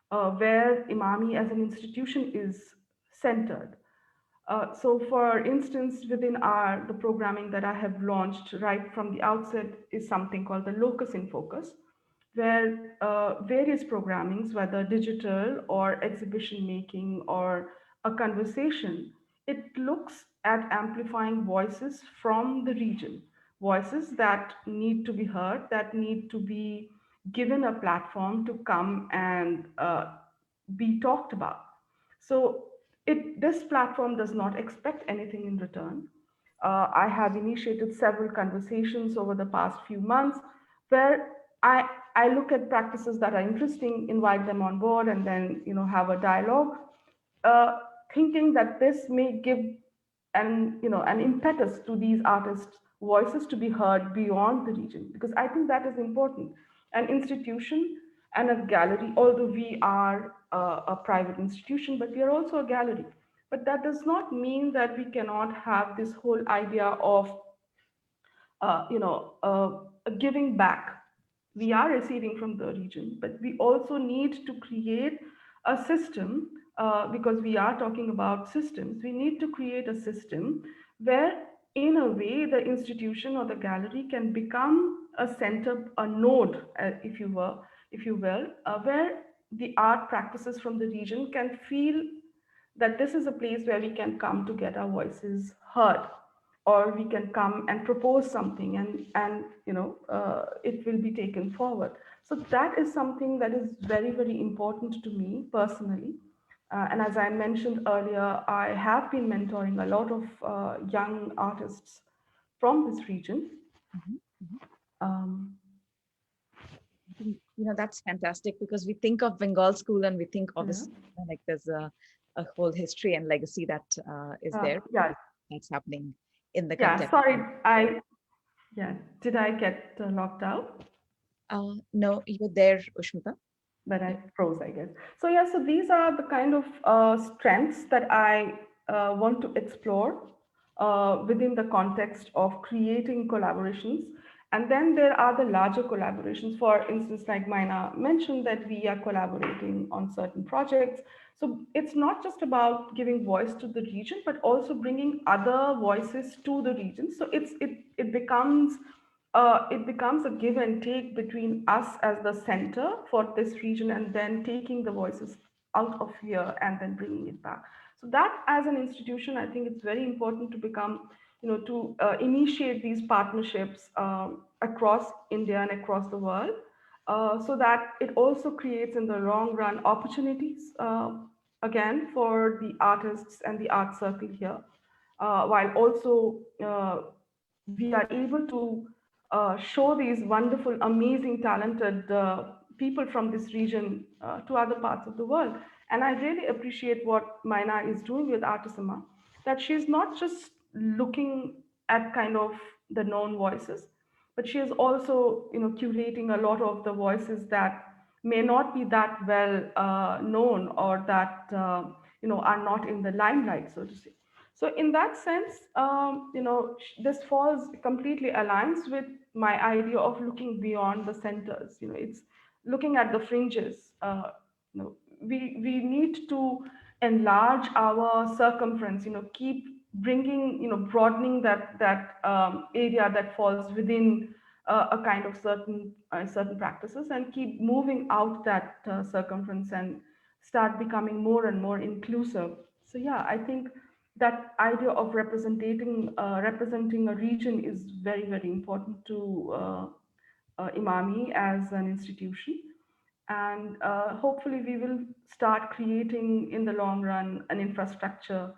where Emami as an institution is centered. So, for instance, within the programming that I have launched right from the outset is something called the Locus in Focus, where various programmings, whether digital or exhibition making or a conversation, it looks at amplifying voices from the region. voices that need to be heard, that need to be given a platform to come and be talked about. So this platform does not expect anything in return. I have initiated several conversations over the past few months where I look at practices that are interesting, invite them on board, and then have a dialogue, uh, thinking that this may give an impetus to these artists' voices to be heard beyond the region, because I think that is important. An institution and a gallery, although we are a private institution, but we are also a gallery. But that does not mean that we cannot have this whole idea of giving back. We are receiving from the region, but we also need to create a system, because we are talking about systems. We need to create a system where, in a way, the institution or the gallery can become a center, a node, if you will, where the art practices from the region can feel that this is a place where we can come to get our voices heard, or we can come and propose something, and it will be taken forward. So that is something that is very, very important to me personally. And as I mentioned earlier, I have been mentoring a lot of young artists from this region. Mhm, mhm. um, I think, that's fantastic, because we think of Bengal school and we think yeah, obviously like there's a whole history and legacy that is there. yeah, That's happening in the yeah, contemporary. sorry, yeah, did I get locked out? No, you're there, Ushmita. But Yeah. I froze, I guess. So yeah, so these are the kind of strengths that I want to explore within the context of creating collaborations. And then there are the larger collaborations. For instance, like Myna mentioned, that we are collaborating on certain projects. So it's not just about giving voice to the region, but also bringing other voices to the region. So it becomes a give and take between us as the center for this region, and then taking the voices out of here and then bringing it back. So that, as an institution, I think it's very important to become, to initiate these partnerships across India and across the world, so that it also creates in the long run opportunities, again, for the artists and the art circle here, while also we are able to show these wonderful, amazing, talented people from this region to other parts of the world. And I really appreciate what Myna is doing with Artisama, that she's not just looking at kind of the known voices, but she is also, curating a lot of the voices that may not be that well known, or that are not in the limelight, so to say. So in that sense, this falls completely aligns with my idea of looking beyond the centers. It's looking at the fringes. We need to enlarge our circumference. Keep bringing, broadening that area that falls within a kind of certain practices, and keep moving out that circumference and start becoming more and more inclusive. So yeah, I think that idea of representing a region is very, very important to Emami as an institution. And hopefully we will start creating in the long run an infrastructure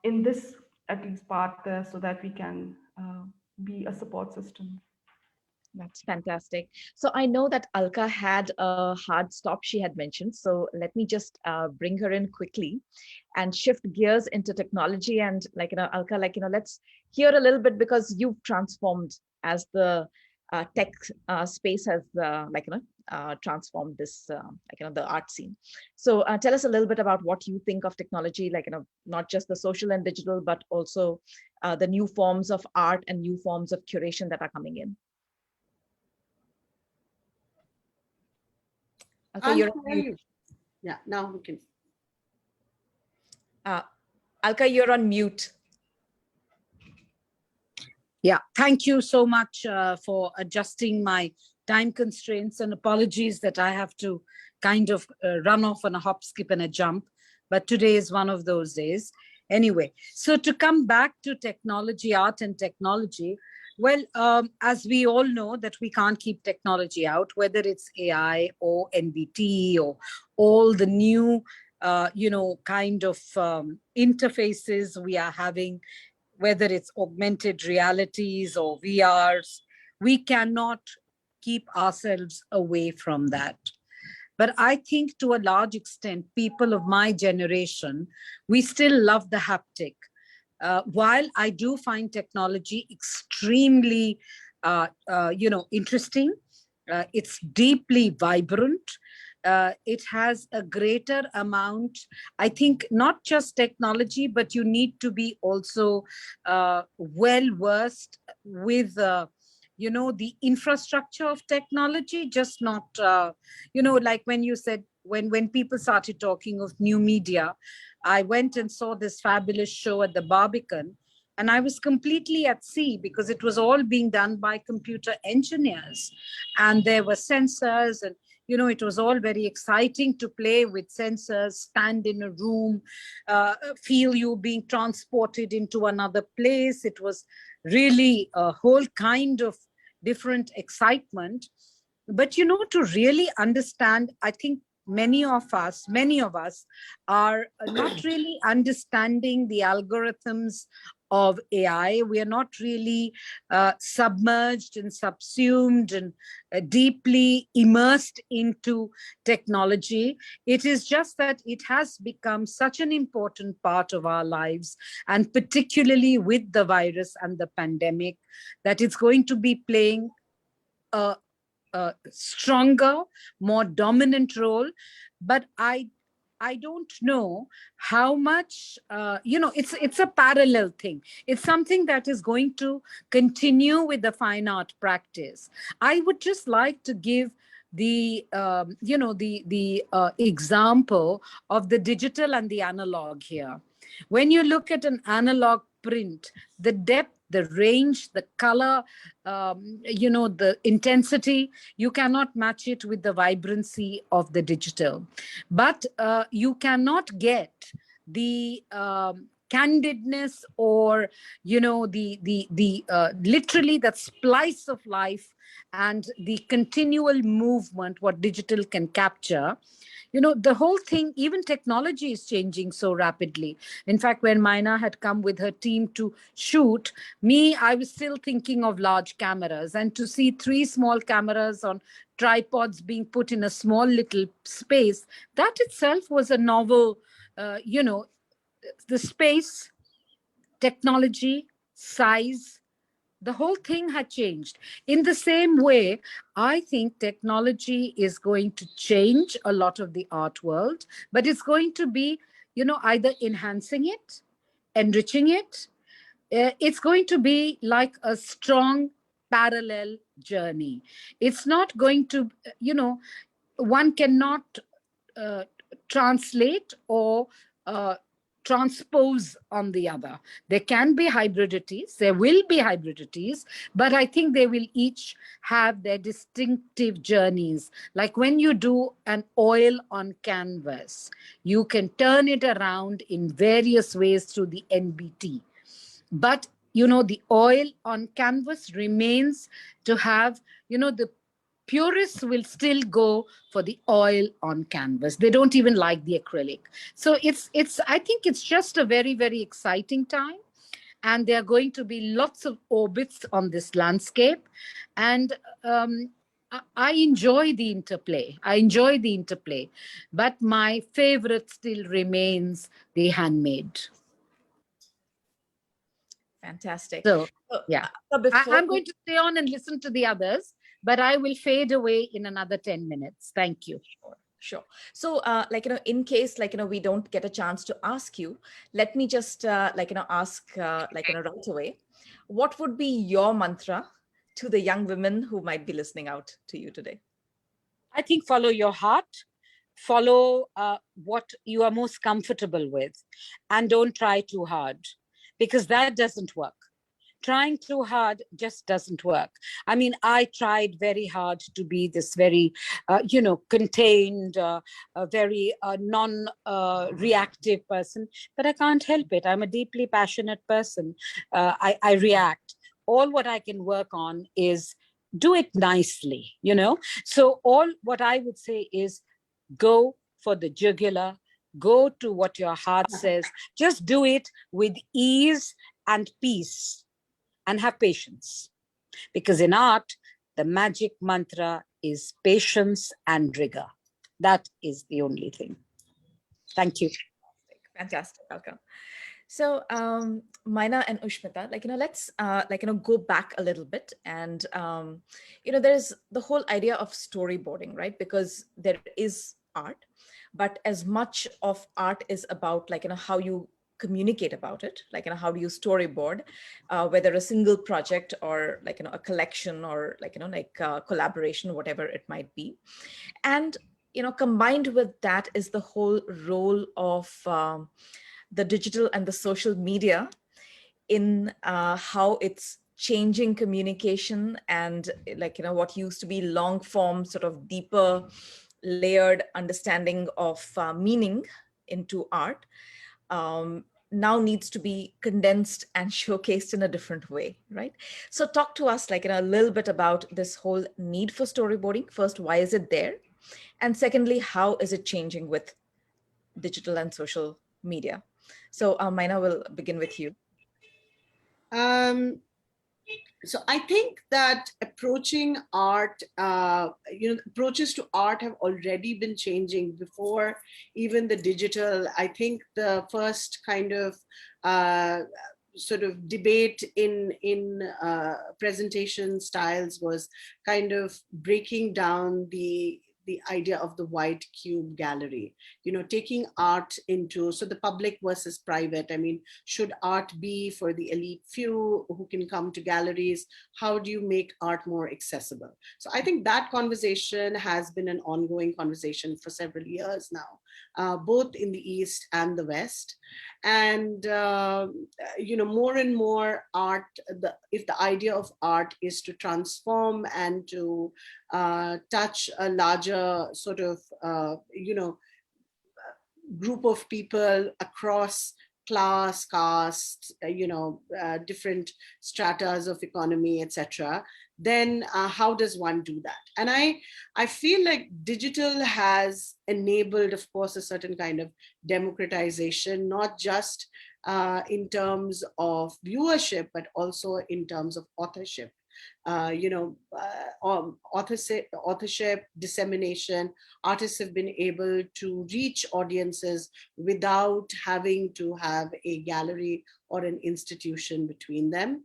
in this at least part there, so that we can be a support system. That's fantastic. So I know that Alka had a hard stop she had mentioned. So let me just bring her in quickly and shift gears into technology. And Alka, let's hear a little bit, because you've transformed as the tech space has transformed this the art scene. So tell us a little bit about what you think of technology, not just the social and digital, but also the new forms of art and new forms of curation that are coming in. Alka, Can't you're on hear mute. you. Yeah, now we can. Alka, you're on mute. Yeah, thank you so much for adjusting my time constraints, and apologies that I have to kind of run off on a hop, skip, and a jump. But today is one of those days. Anyway, so to come back to technology, art and technology, Well, as we all know that we can't keep technology out, whether it's AI or NBT or all the new, kind of interfaces we are having, whether it's augmented realities or VRs, we cannot keep ourselves away from that. But I think to a large extent, people of my generation, we still love the haptic. While I do find technology extremely, interesting, it's deeply vibrant. It has a greater amount, I think, not just technology, but you need to be also well versed with, the infrastructure of technology, just not, like when you said, when people started talking of new media, I went and saw this fabulous show at the Barbican, and I was completely at sea because it was all being done by computer engineers. And there were sensors, and, it was all very exciting to play with sensors, stand in a room, feel you being transported into another place. It was really a whole kind of different excitement. But, to really understand, I think many of us are not really understanding the algorithms of AI. We are not really submerged and subsumed and deeply immersed into technology. It is just that it has become such an important part of our lives, and particularly with the virus and the pandemic, that it's going to be playing a stronger, more dominant role. But I don't know how much, it's a parallel thing. It's something that is going to continue with the fine art practice. I would just like to give the example of the digital and the analog here. When you look at an analog print, the depth, the range, the color, the intensity, you cannot match it with the vibrancy of the digital. But you cannot get the candidness, or the literally that splice of life and the continual movement what digital can capture. The whole thing, even technology is changing so rapidly. In fact, when Myna had come with her team to shoot me, I was still thinking of large cameras, and to see 3 small cameras on tripods being put in a small little space, that itself was a novel, the space, technology, size, the whole thing had changed. In the same way, I think technology is going to change a lot of the art world, but it's going to be, either enhancing it, enriching it. It's going to be like a strong parallel journey. It's not going to, one cannot uh, translate or uh, transpose on the other. There can be hybridities, there will be hybridities, but I think they will each have their distinctive journeys. Like when you do an oil on canvas, you can turn it around in various ways through the NBT. But, the oil on canvas remains to have, the purists will still go for the oil on canvas. They don't even like the acrylic. So I think it's just a very, very exciting time. And there are going to be lots of orbits on this landscape. And I enjoy the interplay. But my favorite still remains the handmade. Fantastic. So, So, yeah, before I'm going to stay on and listen to the others, but I will fade away in another 10 minutes. Thank you. Sure. So, in case, we don't get a chance to ask you, let me just, ask, right away, what would be your mantra to the young women who might be listening out to you today? I think follow your heart, follow what you are most comfortable with, and don't try too hard, because that doesn't work. Trying too hard just doesn't work. I mean, I tried very hard to be this very, contained, very non-reactive person, but I can't help it. I'm a deeply passionate person. I react. all what I can work on is do it nicely, you know? So all what I would say is go for the jugular, go to what your heart says, just do it with ease and peace and have patience. Because in art, the magic mantra is patience and rigor. That is the only thing. Thank you. Fantastic, Alka. So, Myna and Ushmita, let's go back a little bit, and there's the whole idea of storyboarding, right? Because there is art, but as much of art is about how you communicate about it, how do you storyboard, whether a single project or a collection or collaboration, whatever it might be. And combined with that is the whole role of the digital and the social media in how it's changing communication, and what used to be long form, sort of deeper layered understanding of meaning into art, now needs to be condensed and showcased in a different way, right? So talk to us a little bit about this whole need for storyboarding. First, why is it there? And secondly, how is it changing with digital and social media? So Myna, will begin with you. Um, so I think that approaching art, approaches to art have already been changing before even the digital. I think the first kind of sort of debate in presentation styles was kind of breaking down the idea of the white cube gallery, taking art into, so the public versus private. I mean, should art be for the elite few who can come to galleries? How do you make art more accessible? So I think that conversation has been an ongoing conversation for several years now, both in the East and the West. And, more and more art, if the idea of art is to transform and to touch a larger sort of, group of people across class, caste, different stratas of economy, etc., then how does one do that? And I feel like digital has enabled, of course, a certain kind of democratization, not just in terms of viewership, but also in terms of authorship. Authorship, dissemination. Artists have been able to reach audiences without having to have a gallery or an institution between them.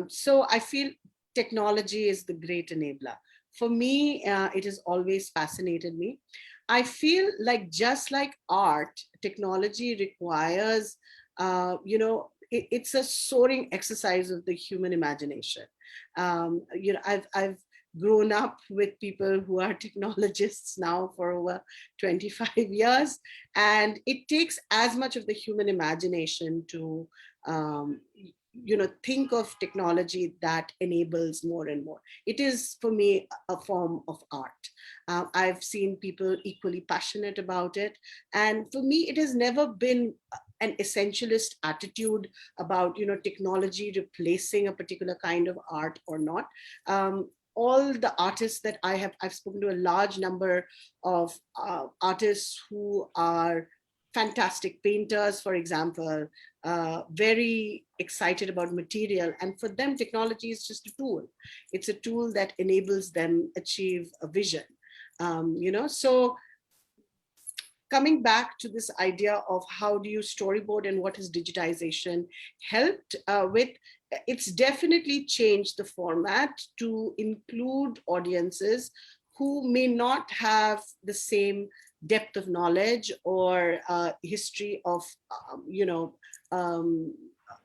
So I feel technology is the great enabler. For me, it has always fascinated me. I feel like just like art, technology requires, it's a soaring exercise of the human imagination. I've grown up with people who are technologists now for over 25 years, and it takes as much of the human imagination to think of technology that enables more and more. It is, for me, a form of art. I've seen people equally passionate about it, and for me it has never been an essentialist attitude about technology replacing a particular kind of art or not. All the artists that I've spoken to a large number of artists who are fantastic painters, for example, very excited about material, and for them technology is just a tool. It's a tool that enables them achieve a vision. So coming back to this idea of how do you storyboard and what has digitization helped with, it's definitely changed the format to include audiences who may not have the same depth of knowledge or history of,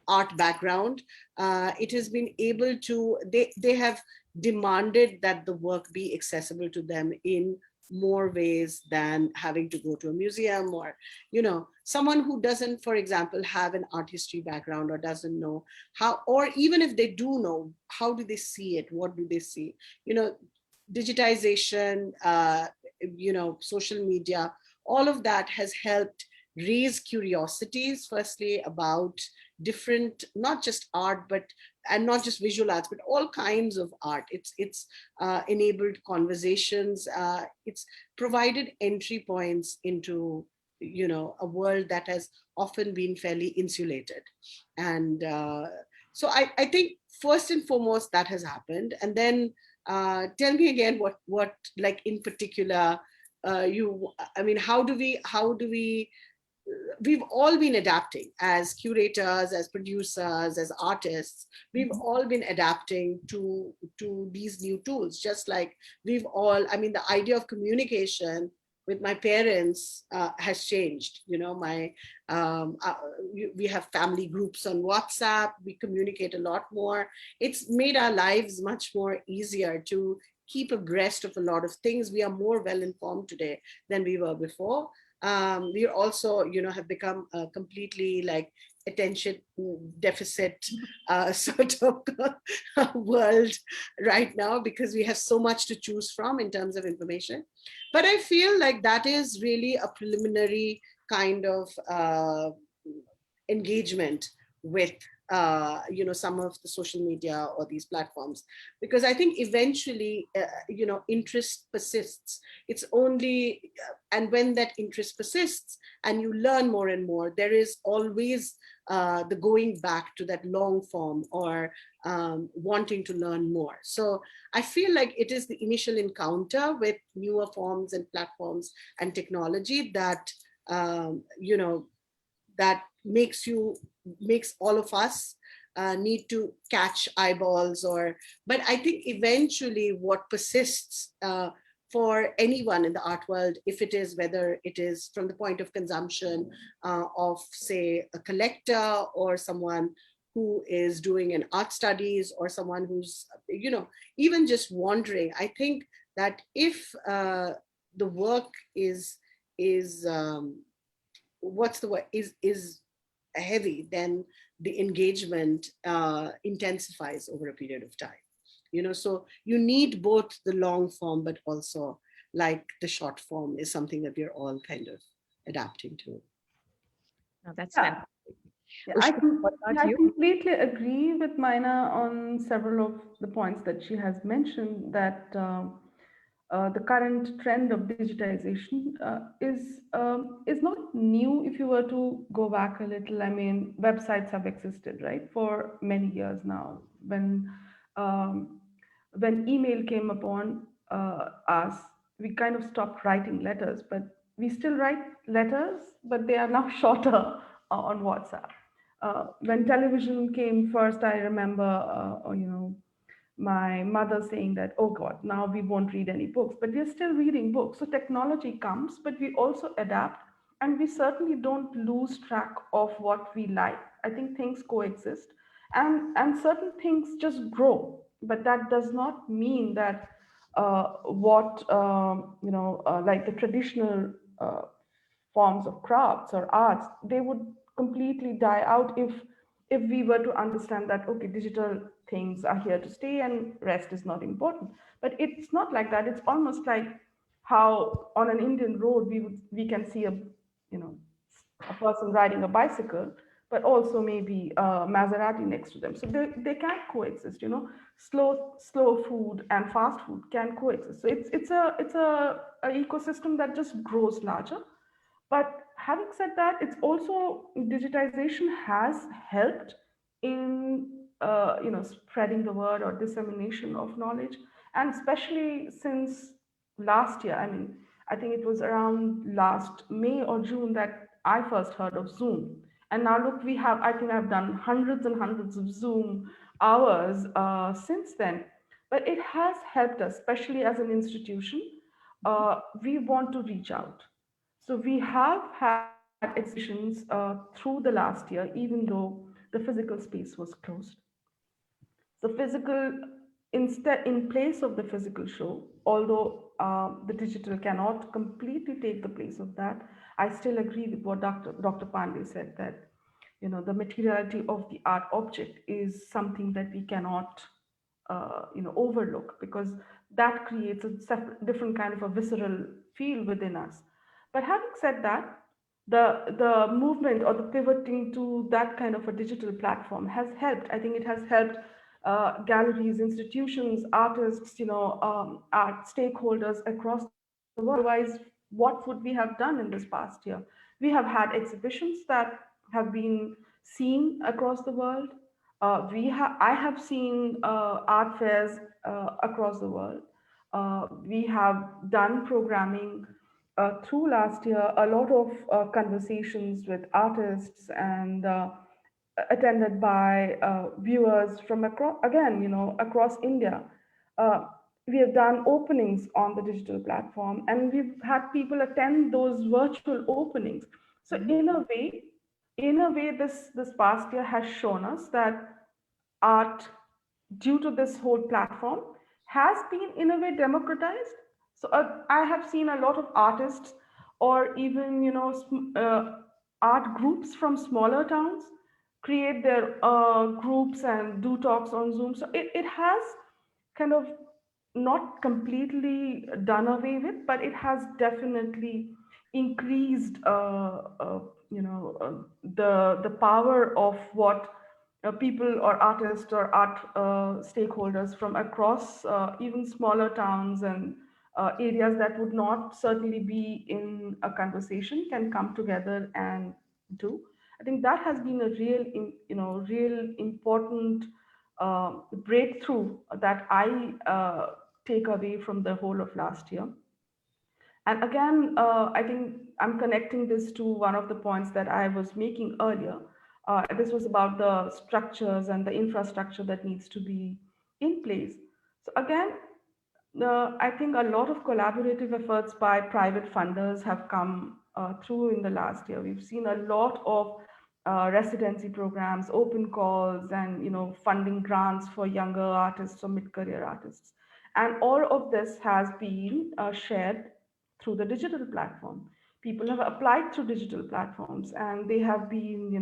art background. It has been able to, they have demanded that the work be accessible to them in more ways than having to go to a museum, or someone who doesn't, for example, have an art history background or doesn't know how, or even if they do know, how do they see it, what do they see? Digitization, social media, all of that has helped raise curiosities, firstly, about different, not just art, but and not just visual arts, but all kinds of art. It's enabled conversations. It's provided entry points into, a world that has often been fairly insulated. And so I think first and foremost that has happened. And then tell me again what like in particular I mean, how do we we've all been adapting as curators, as producers, as artists. We've all been adapting to these new tools, just like we've all, I mean, the idea of communication with my parents has changed. My we have family groups on WhatsApp. We communicate a lot more. It's made our lives much more easier to keep abreast of a lot of things. We are more well informed today than we were before. We also, have become completely like attention deficit sort of world right now, because we have so much to choose from in terms of information. But I feel like that is really a preliminary kind of engagement with some of the social media or these platforms, because I think eventually interest persists. It's only and when that interest persists and you learn more and more, there is always the going back to that long form, or wanting to learn more. So I feel like it is the initial encounter with newer forms and platforms and technology that that makes all of us need to catch eyeballs. But I think eventually what persists for anyone in the art world, if it is, whether it is from the point of consumption of, say, a collector, or someone who is doing an art studies, or someone who's even just wandering, I think that if the work is what's the word, is heavy, then the engagement intensifies over a period of time. So you need both the long form, but also like the short form is something that we're all kind of adapting to. No, that's Yeah, fantastic. yeah, Ushmita, what yeah, about I you? completely agree with Mina on several of the points that she has mentioned. That the current trend of digitization is not new. If you were to go back a little, I mean, websites have existed, right, for many years now. Um, when email came upon us, we kind of stopped writing letters, but we still write letters, but they are now shorter on WhatsApp. When television came first, I remember, my mother saying that, oh God, now we won't read any books, but we're still reading books. So technology comes, but we also adapt, and we certainly don't lose track of what we like. I think things coexist, and certain things just grow, but that does not mean that what like the traditional forms of crafts or arts, they would completely die out if we were to understand that, okay, digital things are here to stay and rest is not important. But it's not like that. It's almost like how on an Indian road we can see you know a person riding a bicycle, but also maybe a Maserati next to them. So they can coexist. Slow food and fast food can coexist. So it's a ecosystem that just grows larger. But having said that, it's also digitization has helped in spreading the word or dissemination of knowledge, and especially since last year. I mean, I think it was around last May or June that I first heard of Zoom. And now look, I think I've done hundreds and hundreds of Zoom hours since then. But it has helped us, especially as an institution. We want to reach out, so we have had exhibitions through the last year, even though the physical space was closed. So physical, instead, in place of the physical show, although the digital cannot completely take the place of that, I still agree with what Dr. Pandey said, that the materiality of the art object is something that we cannot overlook, because that creates a different kind of a visceral feel within us. But having said that, the movement or the pivoting to that kind of a digital platform has helped. I think it has helped galleries, institutions, artists, art stakeholders across the world. Otherwise, what would we have done in this past year? We have had exhibitions that have been seen across the world. I have seen art fairs across the world. We have done programming through last year, a lot of conversations with artists and attended by viewers from across, again, across India. Uh, we have done openings on the digital platform, and we've had people attend those virtual openings. So in a way, this past year has shown us that art, due to this whole platform, has been in a way democratized. So I have seen a lot of artists, or even art groups from smaller towns, create their groups and do talks on Zoom. So it has kind of not completely done away with, but it has definitely increased the power of what people or artists or art stakeholders from across even smaller towns and areas that would not certainly be in a conversation can come together and do. I think that has been a real important breakthrough that I take away from the whole of last year. And again, I think I'm connecting this to one of the points that I was making earlier. This was about the structures and the infrastructure that needs to be in place. So again, I think a lot of collaborative efforts by private funders have come through in the last year. We've seen a lot of residency programs, open calls, and funding grants for younger artists or mid-career artists. And all of this has been shared through the digital platform. People have applied through digital platforms, and they have been,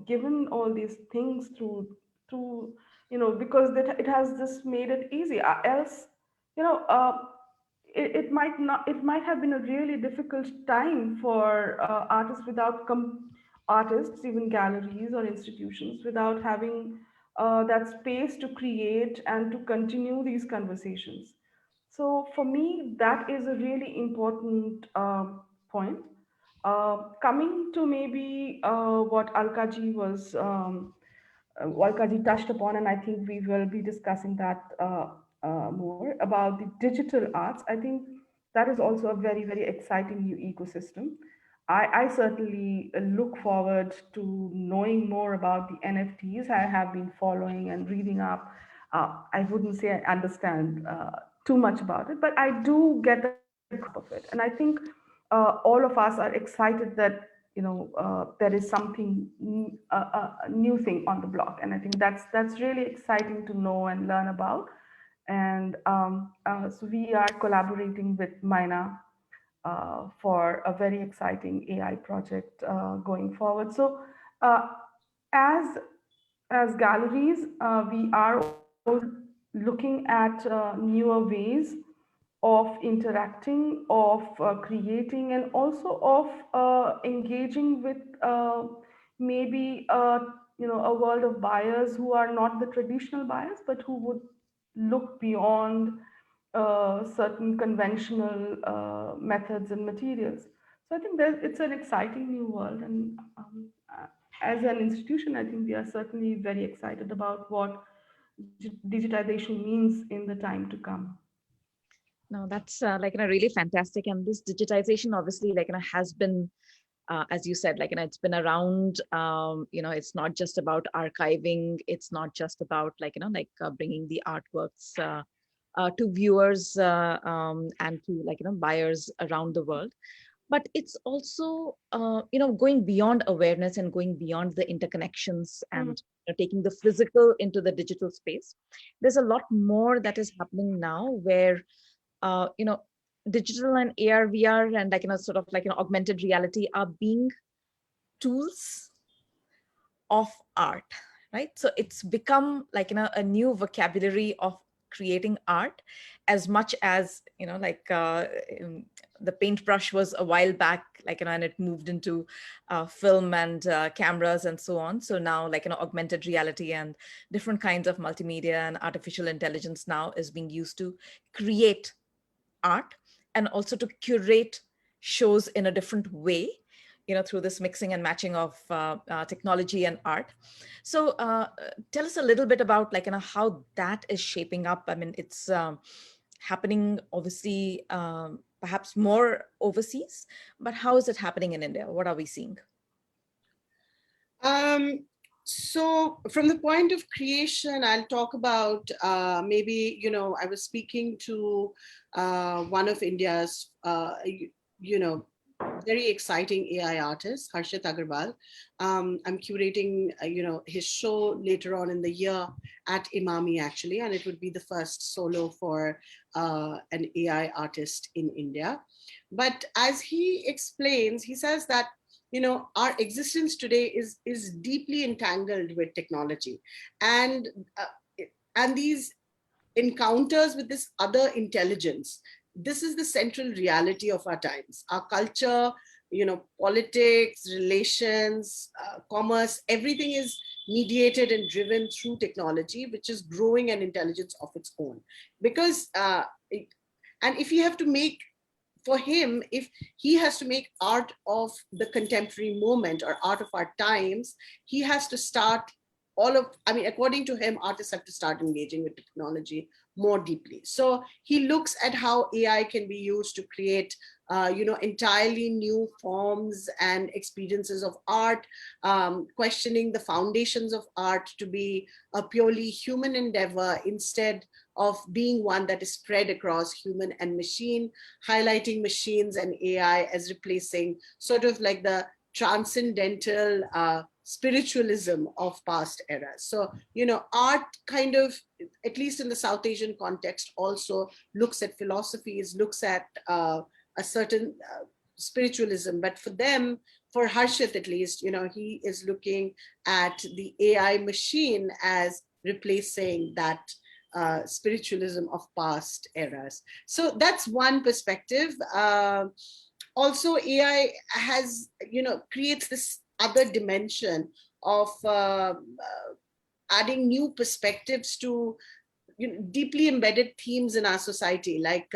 given all these things through, because it has just made it easy. Else, you know, uh, it might have been a really difficult time for artists, even galleries or institutions, without having that space to create and to continue these conversations. So for me, that is a really important point. Coming to maybe what Alkaji was Walkaji touched upon, and I think we will be discussing that more about the digital arts. I think that is also a very, very exciting new ecosystem. I certainly look forward to knowing more about the NFTs. I have been following and reading up. I wouldn't say I understand too much about it, but I do get a grasp of it. And I think all of us are excited that there is something a new thing on the block, and I think that's really exciting to know and learn about. And so we are collaborating with Myna for a very exciting AI project going forward. So uh, as as galleries, we are also looking at newer ways of interacting, of creating, and also of engaging with maybe a world of buyers who are not the traditional buyers, but who would look beyond certain conventional methods and materials. So I think it's an exciting new world, and as an institution, I think we are certainly very excited about what digitization means in the time to come. No, that's really fantastic. And this digitization obviously has been, as you said, it's been around. It's not just about archiving. It's not just about bringing the artworks to viewers and to buyers around the world. But it's also going beyond awareness and going beyond the interconnections and taking the physical into the digital space. There's a lot more that is happening now where uh, you know, digital and AR, VR, and augmented reality are being tools of art, right? So it's become a new vocabulary of creating art as much as, like the paintbrush was a while back, like, and it moved into film and cameras and so on. So now, like, augmented reality and different kinds of multimedia and artificial intelligence now is being used to create art and also to curate shows in a different way, through this mixing and matching of technology and art. So tell us a little bit about, like, how that is shaping up. I mean, it's happening obviously perhaps more overseas, but how is it happening in India? What are we seeing? So from the point of creation, I'll talk about maybe, I was speaking to one of India's, very exciting AI artist, Harshit Agarwal. I'm curating, his show later on in the year at Emami, actually, and it would be the first solo for an AI artist in India. But as he explains, he says that our existence today is deeply entangled with technology, and these encounters with this other intelligence, this is the central reality of our times. Our culture, politics, relations, commerce, everything is mediated and driven through technology, which is growing an intelligence of its own. Because and if you have to make, for him, if he has to make art of the contemporary moment or art of our times, he has to start according to him, artists have to start engaging with technology more deeply. So he looks at how AI can be used to create, entirely new forms and experiences of art, questioning the foundations of art to be a purely human endeavor instead of being one that is spread across human and machine, highlighting machines and AI as replacing sort of like the transcendental spiritualism of past eras. So, art kind of, at least in the South Asian context, also looks at philosophies, looks at a certain spiritualism. But for them, for Harshit at least, he is looking at the AI machine as replacing that spiritualism of past eras. So that's one perspective. Also, AI has, creates this other dimension of adding new perspectives to deeply embedded themes in our society, like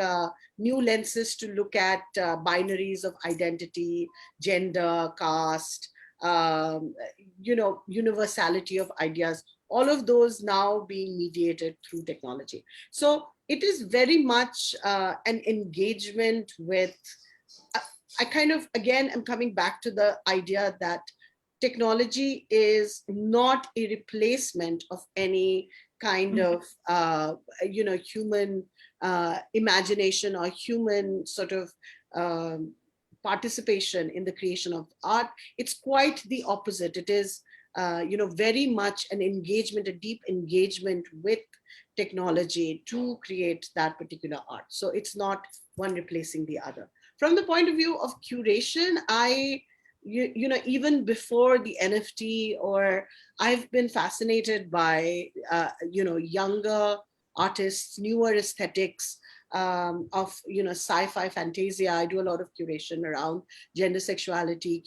new lenses to look at binaries of identity, gender, caste, universality of ideas, all of those now being mediated through technology. So it is very much an engagement with, I kind of, again, am coming back to the idea that technology is not a replacement of any kind of, human imagination or human sort of participation in the creation of art. It's quite the opposite. It is, very much an engagement, a deep engagement with technology to create that particular art. So it's not one replacing the other. From the point of view of curation, even before the NFT, or I've been fascinated by, younger artists, newer aesthetics of, sci-fi fantasia. I do a lot of curation around gender sexuality,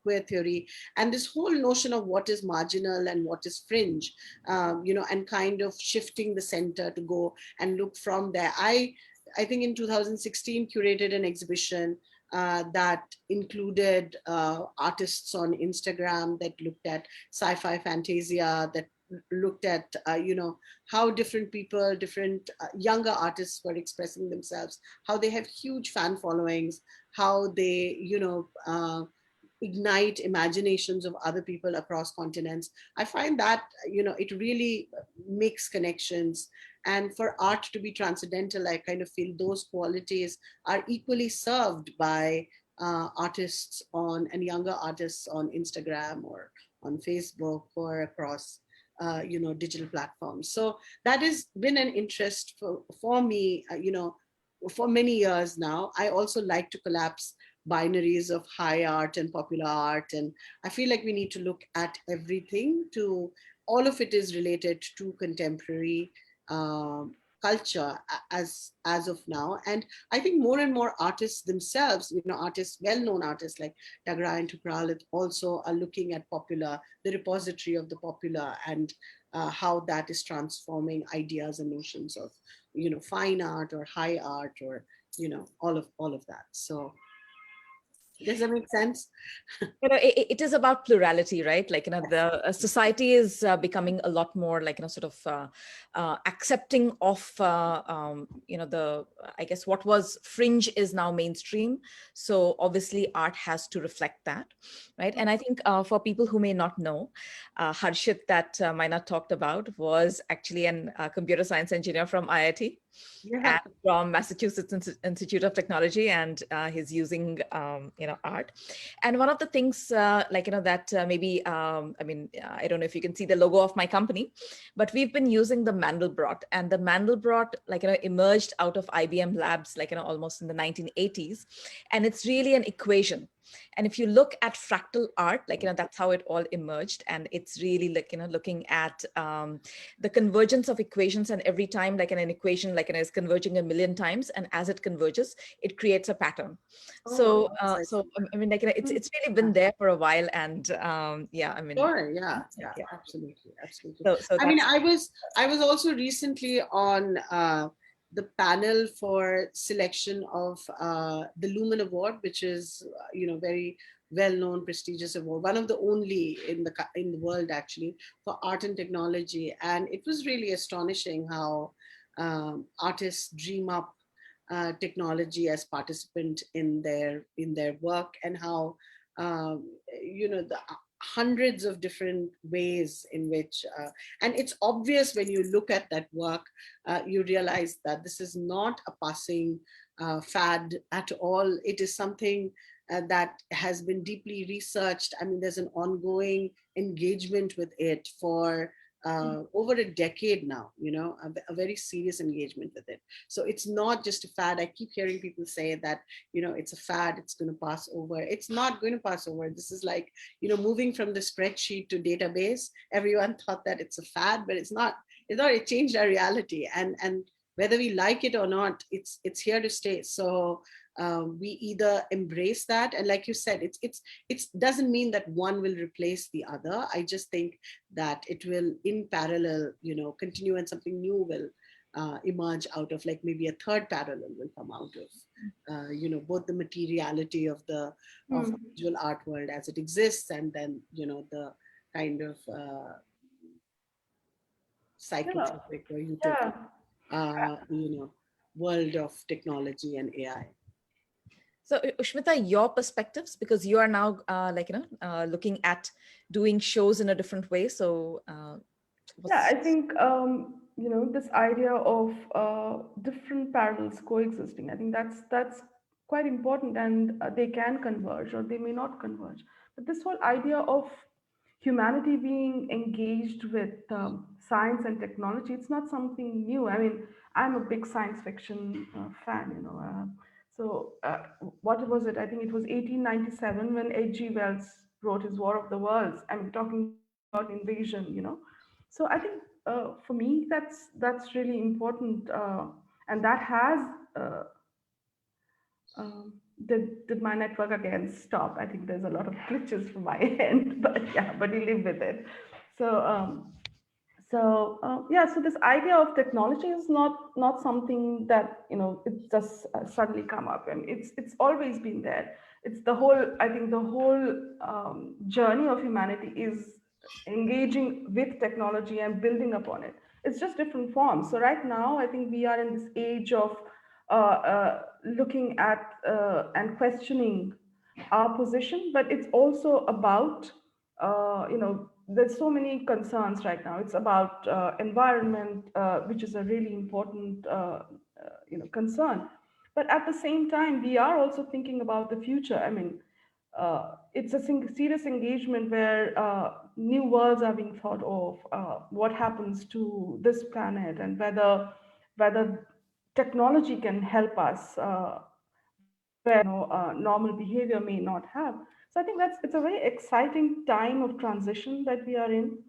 queer theory, and this whole notion of what is marginal and what is fringe, and kind of shifting the center to go and look from there. I think in 2016 curated an exhibition that included artists on Instagram that looked at sci-fi fantasia, that looked at, how different people, different younger artists were expressing themselves, how they have huge fan followings, how they, ignite imaginations of other people across continents. I find that, it really makes connections. And for art to be transcendental, I kind of feel those qualities are equally served by artists and younger artists on Instagram or on Facebook or across digital platforms. So that has been an interest for me, for many years now. I also like to collapse binaries of high art and popular art, and I feel like we need to look at everything. To all of it is related to contemporary culture as of now. And I think more and more artists themselves, artists, well-known artists like Tagra and Tukralit also are looking at popular, the repository of the popular, and how that is transforming ideas and notions of, fine art or high art, or, all of that. So does that make sense? It is about plurality, right? Like, the society is becoming a lot more like, sort of accepting of, the, I guess what was fringe is now mainstream. So obviously art has to reflect that, right? And I think for people who may not know, Harshit that Myna talked about was actually an computer science engineer from IIT Yeah. and from Massachusetts Institute of Technology, and he's using art. And one of the things that maybe I don't know if you can see the logo of my company, but we've been using the Mandelbrot, and the Mandelbrot emerged out of IBM labs almost in the 1980s, and it's really an equation. And if you look at fractal art, that's how it all emerged. And it's really looking at the convergence of equations, and every time an equation is converging a million times, and as it converges, it creates a pattern. Oh, So it's really been there for a while. And sure. Yeah, yeah, yeah. absolutely, absolutely. So I mean, that's I was also recently on the panel for selection of the Lumen Award, which is very well-known, prestigious award, one of the only in the world actually for art and technology. And it was really astonishing how artists dream up technology as participant in their work, and how the hundreds of different ways in which and it's obvious when you look at that work, you realize that this is not a passing fad at all. It is something that has been deeply researched. I mean, there's an ongoing engagement with it for over a decade now, a very serious engagement with it. So it's not just a fad. I keep hearing people say that, it's a fad, it's going to pass over. It's not going to pass over. This is like, moving from the spreadsheet to database. Everyone thought that it's a fad, but it's not. It's not. It changed our reality, and whether we like it or not, it's here to stay. So we either embrace that, and like you said, it doesn't mean that one will replace the other. I just think that it will in parallel, continue, and something new will emerge out of, like maybe a third parallel will come out of both the materiality of the visual art world as it exists, and then the kind of Yeah, psychotropic or yeah. utopic world of technology and AI. so. Ushmita, your perspectives, because you are now looking at doing shows in a different way. So Yeah, I what's think this idea of different parallels coexisting. I think that's quite important, and they can converge or they may not converge. But this whole idea of humanity being engaged with science and technology, it's not something new. I mean, I'm a big science fiction fan. So what was it? I think it was 1897 when H.G. Wells wrote his War of the Worlds. I mean, talking about invasion. So I think for me that's really important, and that has uh, did my network again stop? I think there's a lot of glitches from my end, but yeah, but you live with it. So yeah, so this idea of technology is not something that it just suddenly come up, and it's always been there. It's the whole, I think the whole journey of humanity is engaging with technology and building upon it. It's just different forms. So right now I think we are in this age of looking at and questioning our position, but it's also about there's so many concerns right now. It's about environment, which is a really important concern. But at the same time, we are also thinking about the future. I mean, it's a serious engagement where new worlds are being thought of. What happens to this planet, and whether technology can help us where normal behavior may not have. So I think it's a very exciting time of transition that we are in,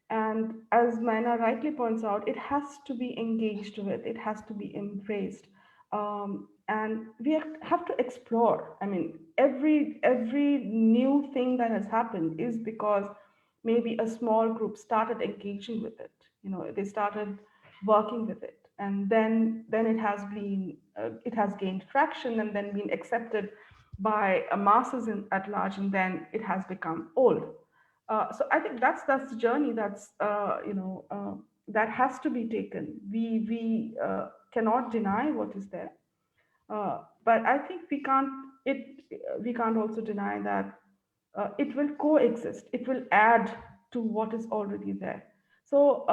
And as Myna rightly points out, it has to be engaged with, it has to be embraced. And we have to explore. I mean, every new thing that has happened is because maybe a small group started engaging with it. You know, they started working with it, and then it has gained traction and then been accepted by masses at large, and then it has become old. So I think that's the journey that has to be taken. We cannot deny what is there, but I think we can't also deny that it will coexist. It will add to what is already there. So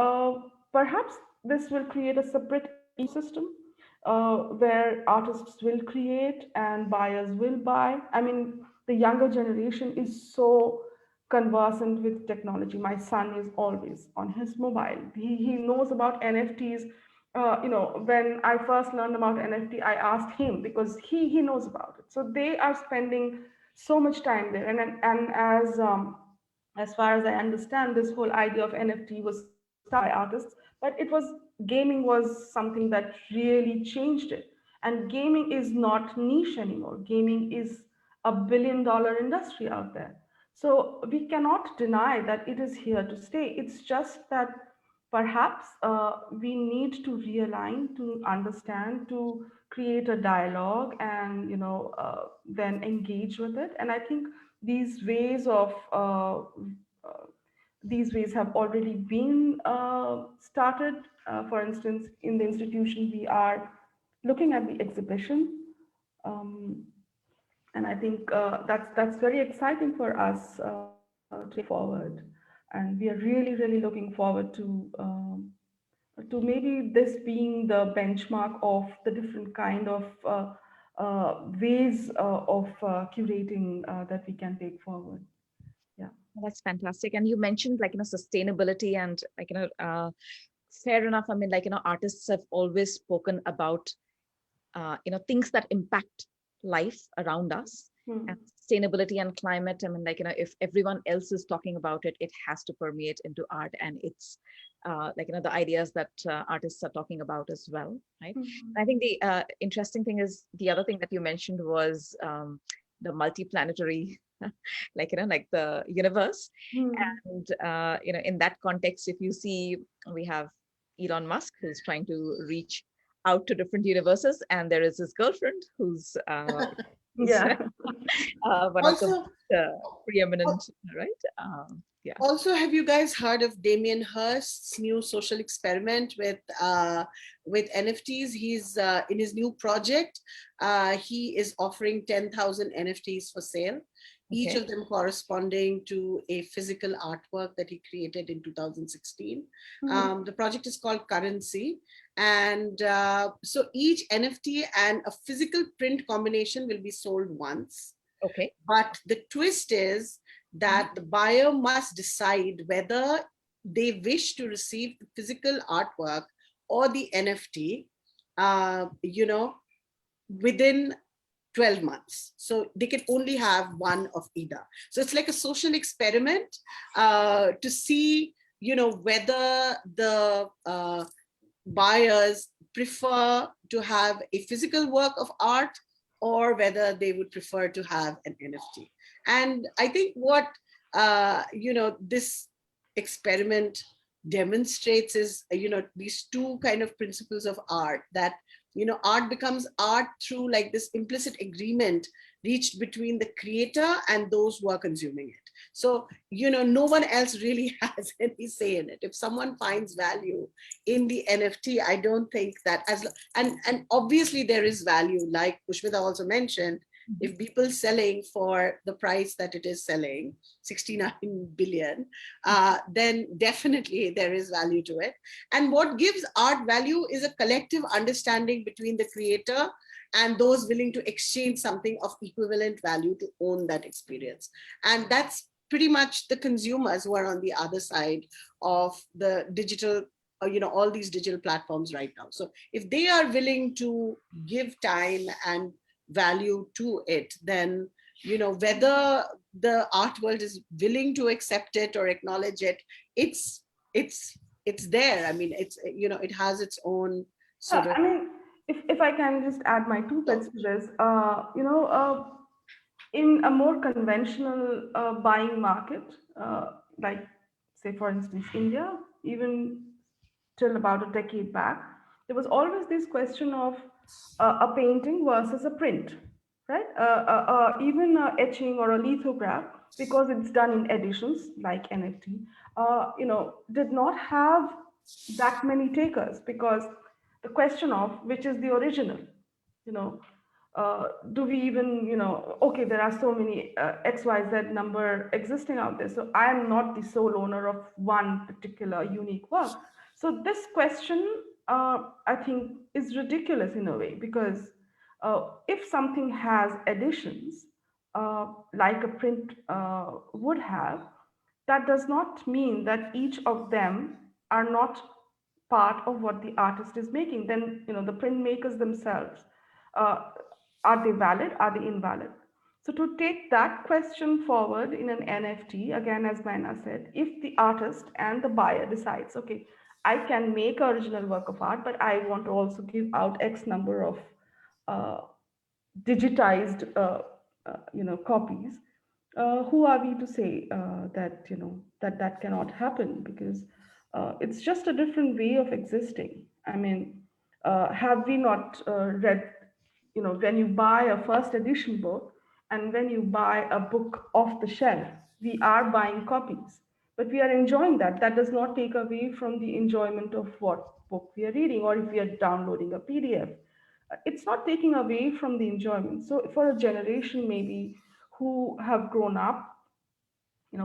perhaps this will create a separate ecosystem where artists will create and buyers will buy. I mean, the younger generation is so conversant with technology. My son is always on his mobile. He knows about NFTs. When I first learned about NFT, I asked him because he knows about it. So they are spending so much time there, and as far as I understand, this whole idea of NFT was started by artists, but it was gaming was something that really changed it. And gaming is not niche anymore. Gaming is a $1 billion industry out there. So we cannot deny that it is here to stay. It's just that perhaps we need to realign, to understand, to create a dialogue, and then engage with it. And I think these ways of these ways have already been started. For instance, in the institution, we are looking at the exhibition, um, and I think that's very exciting for us to take forward. And we are really looking forward to maybe this being the benchmark of the different kind of ways of curating that we can take forward. Yeah. That's fantastic. And you mentioned sustainability and fair enough. I mean, artists have always spoken about things that impact life around us. Hmm. And sustainability and climate, I mean, if everyone else is talking about it, it has to permeate into art, and it's the ideas that artists are talking about as well, right? Hmm. I think the interesting thing is the other thing that you mentioned was the multi-planetary like the universe. Hmm. And in that context, if you see, we have Elon Musk who's trying to reach out to different universes, and there is his girlfriend who's who's Yeah. one of the Also, preeminent, right? Yeah. also, have you guys heard of Damien Hirst's new social experiment with NFTs? He's in his new project. He is offering 10,000 NFTs for sale, each Okay. of them corresponding to a physical artwork that he created in 2016. Hmm. The project is called Currency. And so each NFT and a physical print combination will be sold once. Okay. But the twist is that the buyer must decide whether they wish to receive the physical artwork or the NFT, within 12 months. So they can only have one of either. So it's like a social experiment to see, whether the buyers prefer to have a physical work of art or whether they would prefer to have an NFT. And I think what this experiment demonstrates is these two kind of principles of art, that art becomes art through like this implicit agreement reached between the creator and those who are consuming it. So no one else really has any say in it. If someone finds value in the NFT, I don't think that and obviously there is value, like Ushmita also mentioned. If people selling for the price that it is selling, 69 billion, then definitely there is value to it. And what gives art value is a collective understanding between the creator and those willing to exchange something of equivalent value to own that experience. And that's pretty much the consumers who are on the other side of the digital, all these digital platforms right now. So if they are willing to give time and value to it, then whether the art world is willing to accept it or acknowledge it, it's it's there. I mean, it's, it has its own sort of. I mean, if I can just add my two So, bits to this, in a more conventional buying market, like say for instance India, even till about a decade back, there was always this question of a painting versus a print, right? Even a etching or a lithograph, because it's done in editions like NFT, did not have that many takers, because the question of which is the original, you know, do we even, okay, there are so many XYZ number existing out there. So I am not the sole owner of one particular unique work. So this question, I think, is ridiculous in a way, because if something has additions, like a print would have, that does not mean that each of them are not part of what the artist is making. Then, the printmakers themselves, uh, are they valid, are they invalid? So to take that question forward in an NFT, again, as Myna said, if the artist and the buyer decides, okay, I can make original work of art, but I want to also give out X number of uh, digitized copies, who are we to say that that cannot happen? Because it's just a different way of existing. I mean, have we not read, when you buy a first edition book and when you buy a book off the shelf, we are buying copies, but we are enjoying that. That does not take away from the enjoyment of what book we are reading, or if we are downloading a PDF, it's not taking away from the enjoyment. So for a generation maybe who have grown up,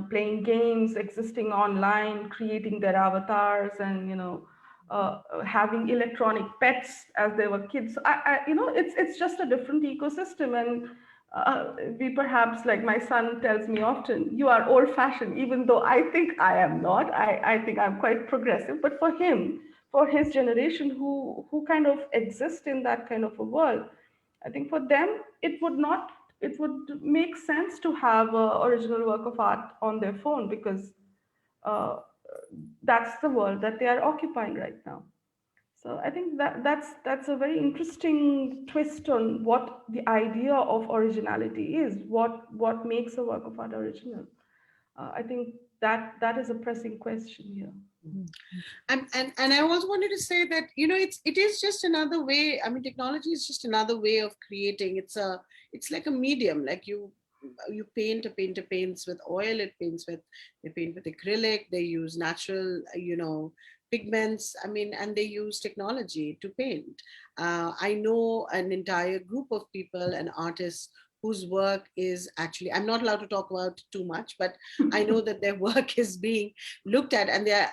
playing games, existing online, creating their avatars, and having electronic pets as they were kids. It's just a different ecosystem, and we perhaps, like my son tells me often, you are old-fashioned, even though I think I am not. I think I'm quite progressive, but for him, for his generation, who kind of exist in that kind of a world, I think for them it would make sense to have a original work of art on their phone, because uh, that's the world that they are occupying right now. So I think that's a very interesting twist on what the idea of originality is. What makes a work of art original? I think that is a pressing question here. And I also wanted to say that, it is just another way. I mean, technology is just another way of creating. It's like a medium. Like you paint, a painter paints with oil, they paint with acrylic, they use natural, pigments. I mean, and they use technology to paint. I know an entire group of people and artists whose work is actually, I'm not allowed to talk about too much, but I know that their work is being looked at, and they're,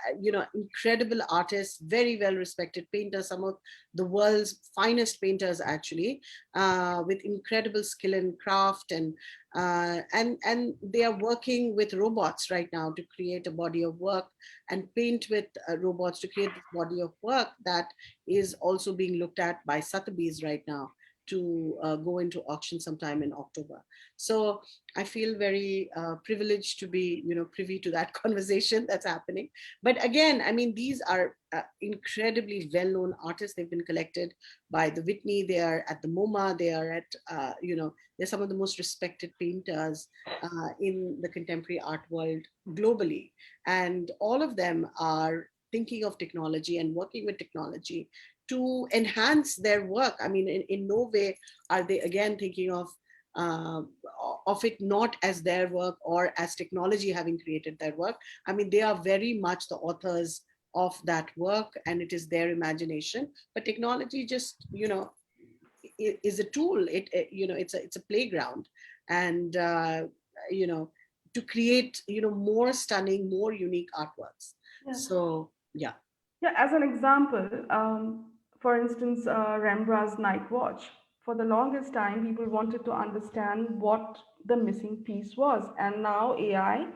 incredible artists, very well respected painters, some of the world's finest painters actually, with incredible skill and craft, and they are working with robots right now to create a body of work, and paint with robots to create this body of work that is also being looked at by Sotheby's right now, to go into auction sometime in October. So I feel very privileged to be, privy to that conversation that's happening. But again, I mean, these are incredibly well-known artists. They've been collected by the Whitney. They are at the MoMA. They are at, they're some of the most respected painters in the contemporary art world globally. And all of them are thinking of technology and working with technology to enhance their work. I mean, in no way are they again thinking uh, of it not as their work or as technology having created their work. I mean, they are very much the authors of that work, and it is their imagination. But technology just, is a tool. It's a playground, and you know, to create, more stunning, more unique artworks. Yeah. So yeah. Yeah, as an example, for instance, Rembrandt's Night Watch. For the longest time, people wanted to understand what the missing piece was. And now AI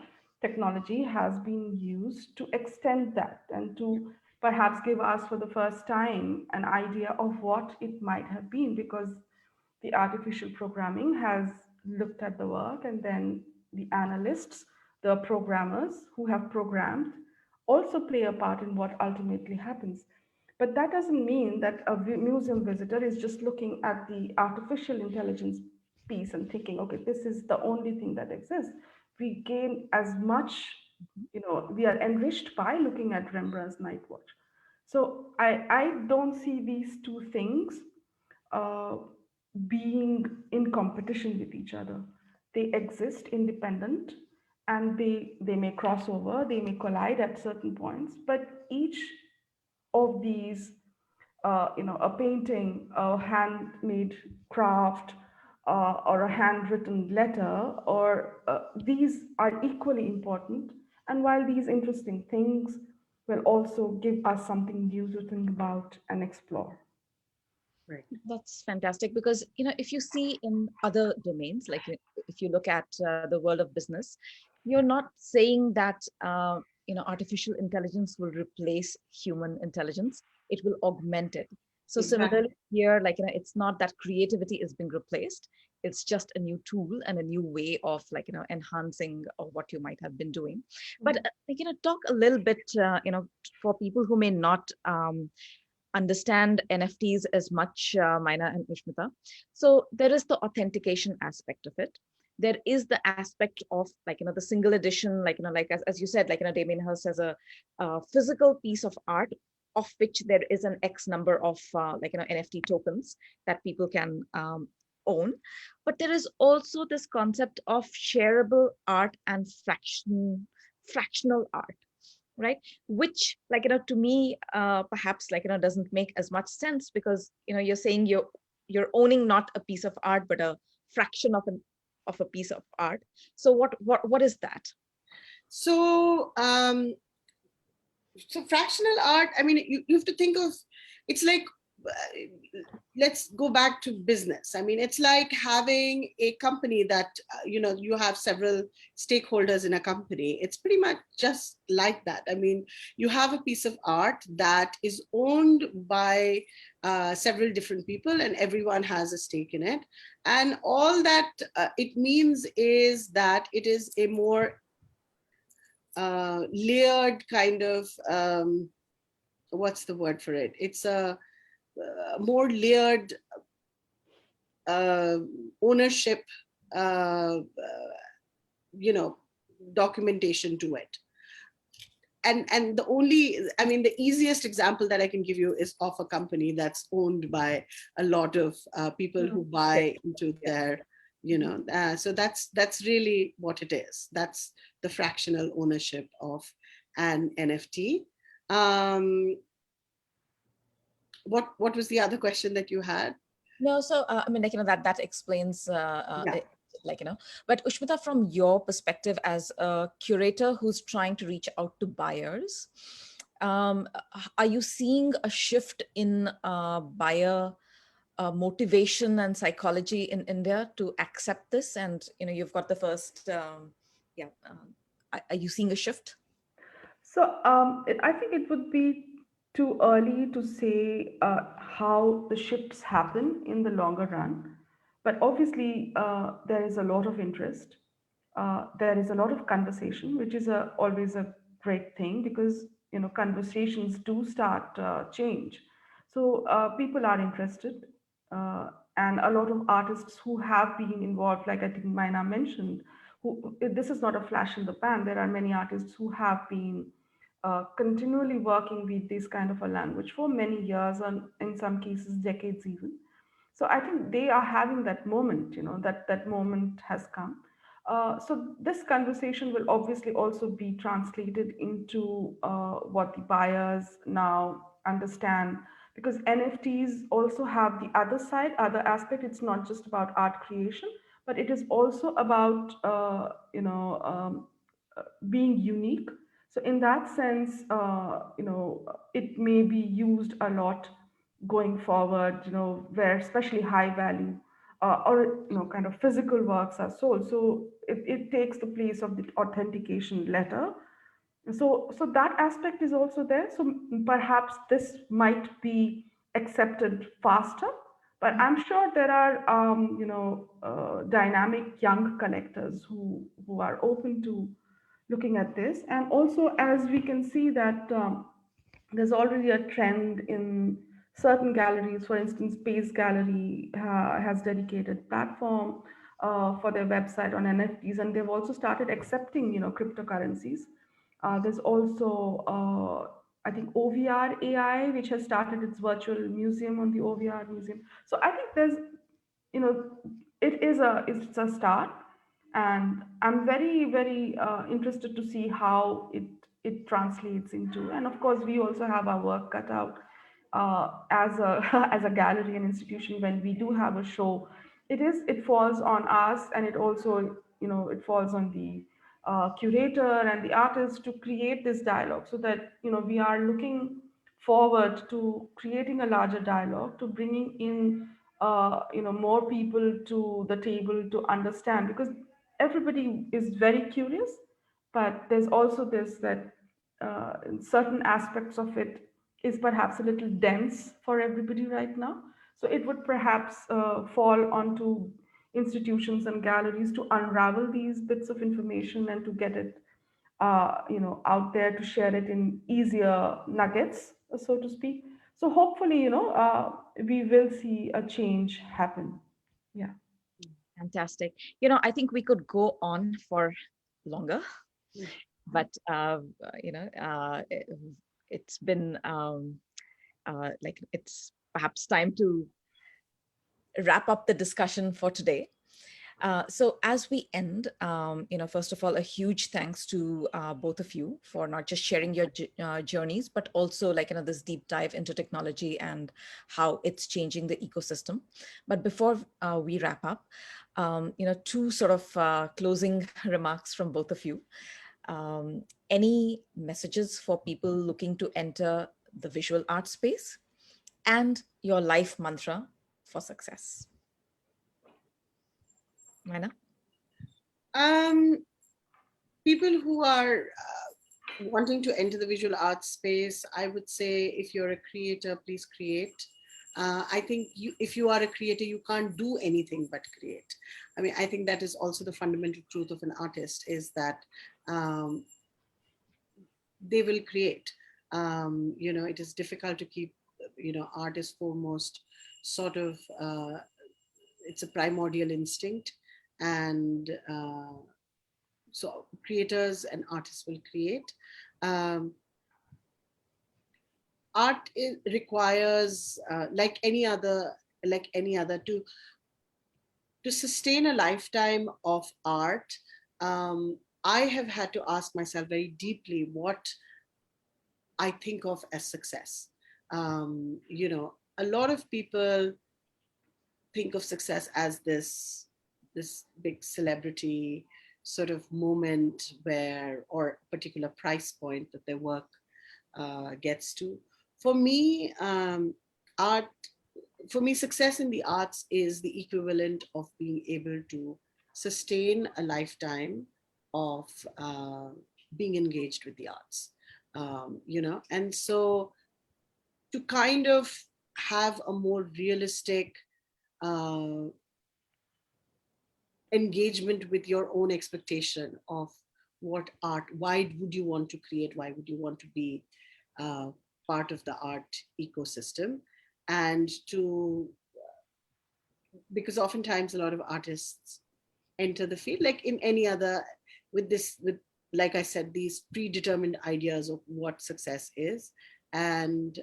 technology has been used to extend that and to perhaps give us for the first time an idea of what it might have been, because the artificial programming has looked at the work, and then the analysts, the programmers who have programmed, also play a part in what ultimately happens. But that doesn't mean that a museum visitor is just looking at the artificial intelligence piece and thinking, okay, this is the only thing that exists. We gain as much, we are enriched by looking at Rembrandt's Night Watch. So I don't see these two things uh, being in competition with each other. They exist independent, and they may cross over, they may collide at certain points, but each of these, a painting, a handmade craft, or a handwritten letter, or these are equally important. And while these interesting things will also give us something new to think about and explore. Right. That's fantastic because, if you see in other domains, like if you look at the world of business, you're not saying that, artificial intelligence will replace human intelligence. It will augment it. So Exactly. similarly here, like, it's not that creativity is being replaced. It's just a new tool and a new way of, like, enhancing what you might have been doing. But, like, talk a little bit, for people who may not, understand NFTs as much, Myna and Ushmita. So there is the authentication aspect of it. There is the aspect of, like, the single edition, like, like as you said, like, Damien Hirst has a physical piece of art of which there is an X number of, like, NFT tokens that people can own. But there is also this concept of shareable art and fractional art, right? Which, like, to me, perhaps, like, doesn't make as much sense, because, you're saying you're owning not a piece of art but a fraction of a piece of art. So what is that? So so fractional art, I mean, you have to think of, it's like, let's go back to business. I mean, it's like having a company that, you have several stakeholders in a company. It's pretty much just like that. I mean, you have a piece of art that is owned by several different people, and everyone has a stake in it. And all that it means is that it is a more layered kind of, what's the word for it? It's a more layered uh, ownership, uh, you know, documentation to it. And the only, I mean, the easiest example that I can give you is of a company that's owned by a lot of people who buy into Yeah. their, so that's really what it is. That's the fractional ownership of an NFT. Um, what was the other question that you had? No, so I mean, like, that explains, Yeah. like, but Ushmita, from your perspective as a curator who's trying to reach out to buyers, are you seeing a shift in buyer motivation and psychology in India to accept this? And, you've got the first, yeah, are you seeing a shift? So I think it would be too early to say how the shifts happen in the longer run. But obviously, there is a lot of interest. There is a lot of conversation, which is always a great thing, because conversations do start change. So people are interested, uh, and a lot of artists who have been involved, like I think Myna mentioned, who, this is not a flash in the pan. There are many artists who have been continually working with this kind of a language for many years, and in some cases decades even. So I think they are having that moment, that moment has come. So this conversation will obviously also be translated into what the buyers now understand, because NFTs also have the other side, other aspect. It's not just about art creation, but it is also about being unique. So in that sense, it may be used a lot going forward, where especially high value or kind of physical works are sold. So it takes the place of the authentication letter. So that aspect is also there. So perhaps this might be accepted faster, but I'm sure there are dynamic young collectors who are open to looking at this. And also, as we can see that there's already a trend in certain galleries. For instance, Pace Gallery has dedicated platform for their website on NFTs, and they've also started accepting, cryptocurrencies. There's also, I think, OVR AI, which has started its virtual museum on the OVR museum. So I think there's, you know, it's a start, and I'm very interested to see how it translates into. And of course, we also have our work cut out as a as a gallery and institution. When we do have a show, it falls on us, and it also, it falls on the curator and the artist to create this dialogue, so that, we are looking forward to creating a larger dialogue, to bringing in more people to the table to understand, because everybody is very curious, but there's also this that in certain aspects of it is perhaps a little dense for everybody right now. So it would perhaps fall onto institutions and galleries to unravel these bits of information and to get it out there, to share it in easier nuggets, so to speak. So hopefully, we will see a change happen. Yeah. Fantastic. I think we could go on for longer, but it's been like it's perhaps time to wrap up the discussion for today. So as we end, first of all, a huge thanks to both of you for not just sharing your journeys, but also this deep dive into technology and how it's changing the ecosystem. But before we wrap up, two sort of closing remarks from both of you. Any messages for people looking to enter the visual art space, and your life mantra for success? Myna? People who are wanting to enter the visual arts space, I would say, if you're a creator, please create. I think if you are a creator, you can't do anything but create. I mean, I think that is also the fundamental truth of an artist, is that they will create. It is difficult to keep, art is foremost sort of, it's a primordial instinct. And so creators and artists will create. Art requires, like any other, to sustain a lifetime of art. I have had to ask myself very deeply what I think of as success. A lot of people think of success as this big celebrity sort of moment where, or particular price point that their work gets to. For me, art, for me, success in the arts is the equivalent of being able to sustain a lifetime of being engaged with the arts. And so to kind of have a more realistic uh, engagement with your own expectation of what art, why would you want to create, why would you want to be part of the art ecosystem, and to, because oftentimes a lot of artists enter the field like in any other, with like I said, these predetermined ideas of what success is. And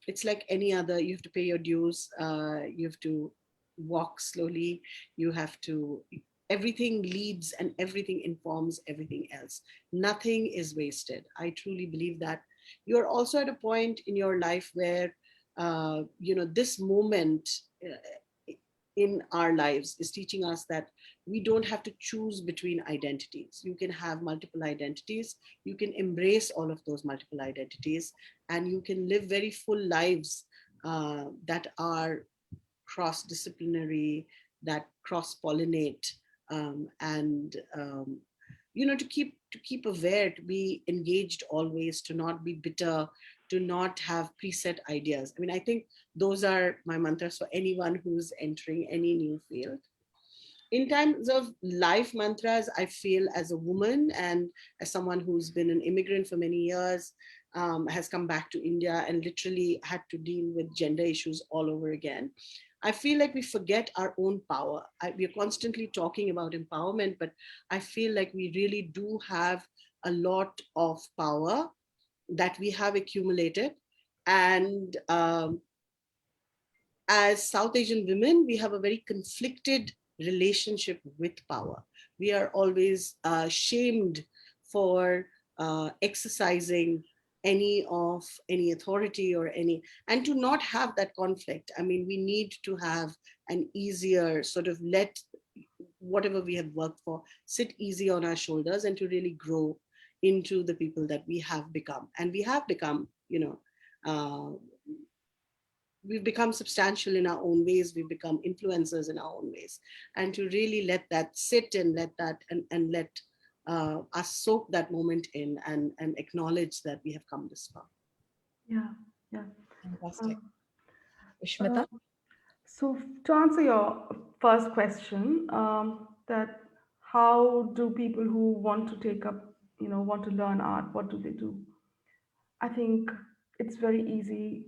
it's like any other, you have to pay your dues, you have to walk slowly, you have to, everything leads and everything informs everything else. Nothing is wasted. I truly believe that. You're also at a point in your life where this moment in our lives is teaching us that we don't have to choose between identities. You can have multiple identities, you can embrace all of those multiple identities, and you can live very full lives that are cross-disciplinary, that cross-pollinate, and to keep aware, to be engaged always, to not be bitter, to not have preset ideas. I mean, I think those are my mantras for anyone who's entering any new field. In terms of life mantras, I feel as a woman and as someone who's been an immigrant for many years, has come back to India and literally had to deal with gender issues all over again. I feel like we forget our own power. We're constantly talking about empowerment, but I feel like we really do have a lot of power that we have accumulated. And as South Asian women, we have a very conflicted relationship with power. We are always shamed for exercising any authority or any, and to not have that conflict. I mean, we need to have an easier sort of let whatever we have worked for sit easy on our shoulders and to really grow into the people that we have become. And we have become, uh, we've become substantial in our own ways, we've become influencers in our own ways, and to really let that sit and let that and let us soak that moment in and acknowledge that we have come this far. Yeah, yeah. Uh, Fantastic. uh, Ushmita? so to answer your first question, that how do people who want to take up, want to learn art, what do they do? I think it's very easy.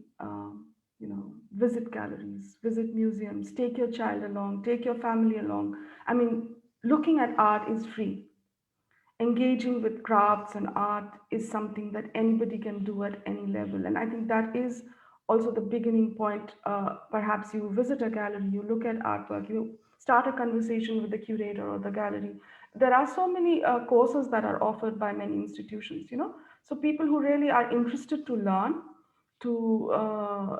Visit galleries, visit museums, take your child along, take your family along. I mean, looking at art is free. Engaging with crafts and art is something that anybody can do at any level. And I think that is also the beginning point. Perhaps you visit a gallery, you look at artwork, you start a conversation with the curator or the gallery. There are so many courses that are offered by many institutions. So people who really are interested to learn, to, uh,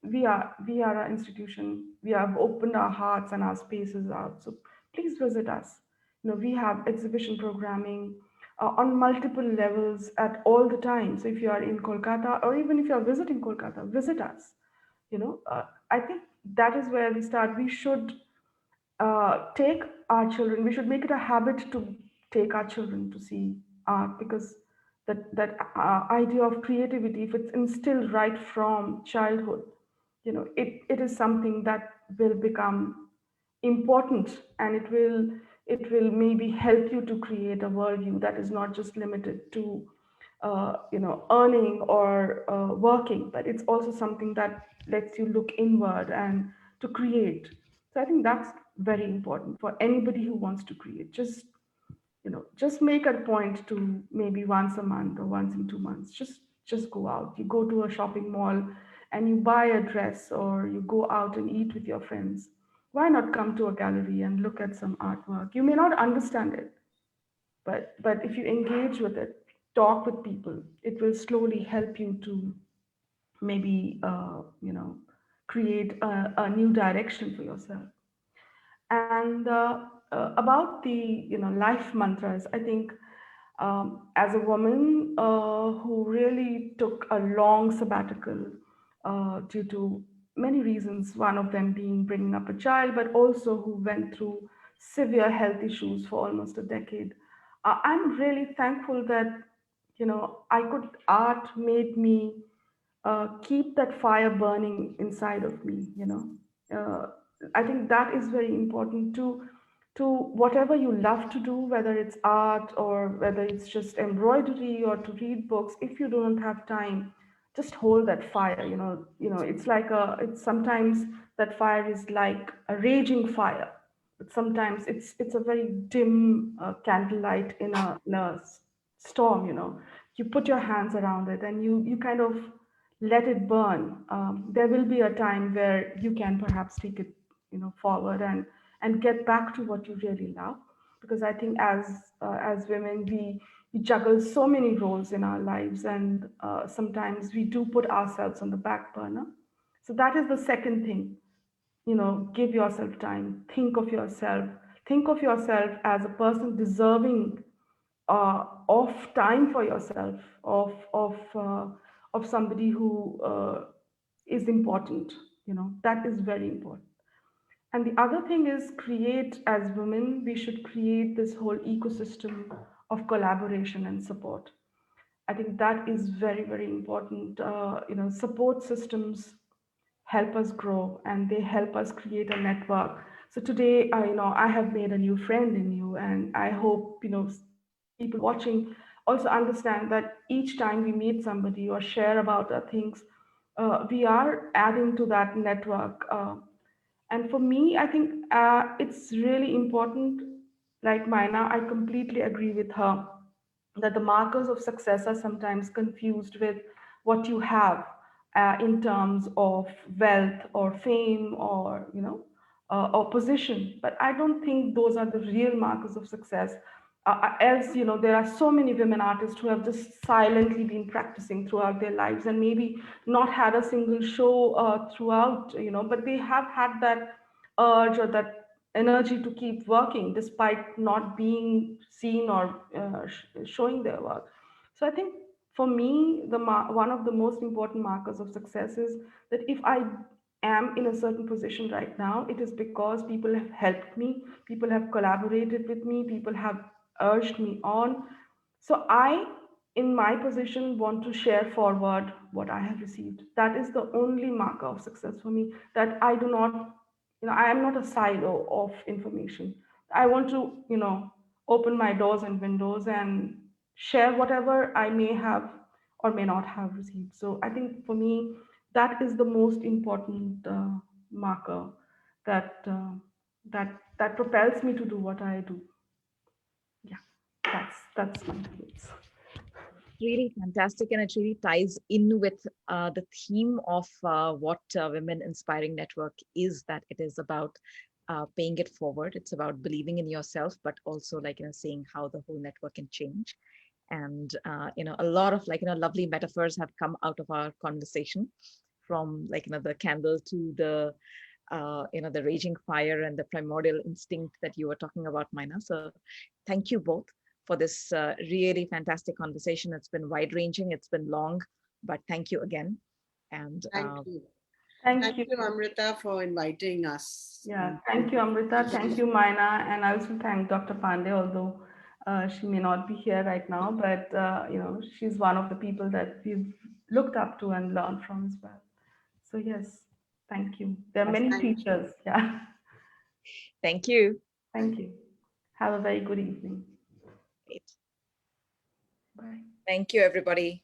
we are an institution. We have opened our hearts and our spaces out. So please visit us. We have exhibition programming on multiple levels at all the time. So if you are in Kolkata, or even if you are visiting Kolkata, visit us. I think that is where we start. We should take our children. We should make it a habit to take our children to see art, because that idea of creativity, if it's instilled right from childhood, it is something that will become important, and it will maybe help you to create a worldview that is not just limited to earning or working, but it's also something that lets you look inward and to create. So I think that's very important for anybody who wants to create. Just make a point to, maybe once a month or once in 2 months, just go out. You go to a shopping mall and you buy a dress, or you go out and eat with your friends. Why not come to a gallery and look at some artwork? You may not understand it, but if you engage with it, talk with people, it will slowly help you to maybe create a new direction for yourself. And about the life mantras, I think, as a woman who really took a long sabbatical due to many reasons, one of them being bringing up a child, but also who went through severe health issues for almost a decade. I'm really thankful that art made me keep that fire burning inside of me. uh, I think that is very important to whatever you love to do, whether it's art or whether it's just embroidery or to read books. If you don't have time, just hold that fire. It's like it's sometimes that fire is like a raging fire, but sometimes it's a very dim candlelight in a storm. You put your hands around it and you kind of let it burn. There will be a time where you can perhaps take it forward and get back to what you really love. Because I think as women, we juggle so many roles in our lives, and sometimes we do put ourselves on the back burner. So that is the second thing. Give yourself time. Think of yourself as a person deserving of time for yourself, of somebody who is important. That is very important. And the other thing is, create as women, we should create this whole ecosystem of collaboration and support. I think that is very, very important. Support systems help us grow, and they help us create a network. So today, I have made a new friend in you, and I hope, people watching also understand that each time we meet somebody or share about our things, we are adding to that network. And for me, I think it's really important. Like Myna, I completely agree with her that the markers of success are sometimes confused with what you have in terms of wealth or fame or or position. But I don't think those are the real markers of success. Else, there are so many women artists who have just silently been practicing throughout their lives and maybe not had a single show throughout, but they have had that urge or that energy to keep working despite not being seen or showing their work. So I think for me, one of the most important markers of success is that if I am in a certain position right now, it is because people have helped me, people have collaborated with me, people have urged me on. So I, in my position, want to share forward what I have received. That is the only marker of success for me, that I do not, I am not a silo of information. I want to, open my doors and windows and share whatever I may have or may not have received. So I think for me, that is the most important marker that that propels me to do what I do. Yeah, that's my thoughts. Really fantastic, and it really ties in with the theme of what Women Inspiring Network is, that it is about paying it forward. It's about believing in yourself, but also seeing how the whole network can change. And a lot of lovely metaphors have come out of our conversation, from the candle to the raging fire and the primordial instinct that you were talking about, Myna. So thank you both for this really fantastic conversation. It's been wide ranging, it's been long, but thank you again. And Thank you. Thank Thank you. you, Amrita, for inviting us. Yeah, thank you, Amrita. Thank you, Myna. And I also thank Dr. Pandey, although she may not be here right now, but she's one of the people that we've looked up to and learned from as well. So yes, thank you. There are many Thank you. teachers. Yeah, thank you. thank you. Have a very good evening. Great. Bye. Thank you, everybody.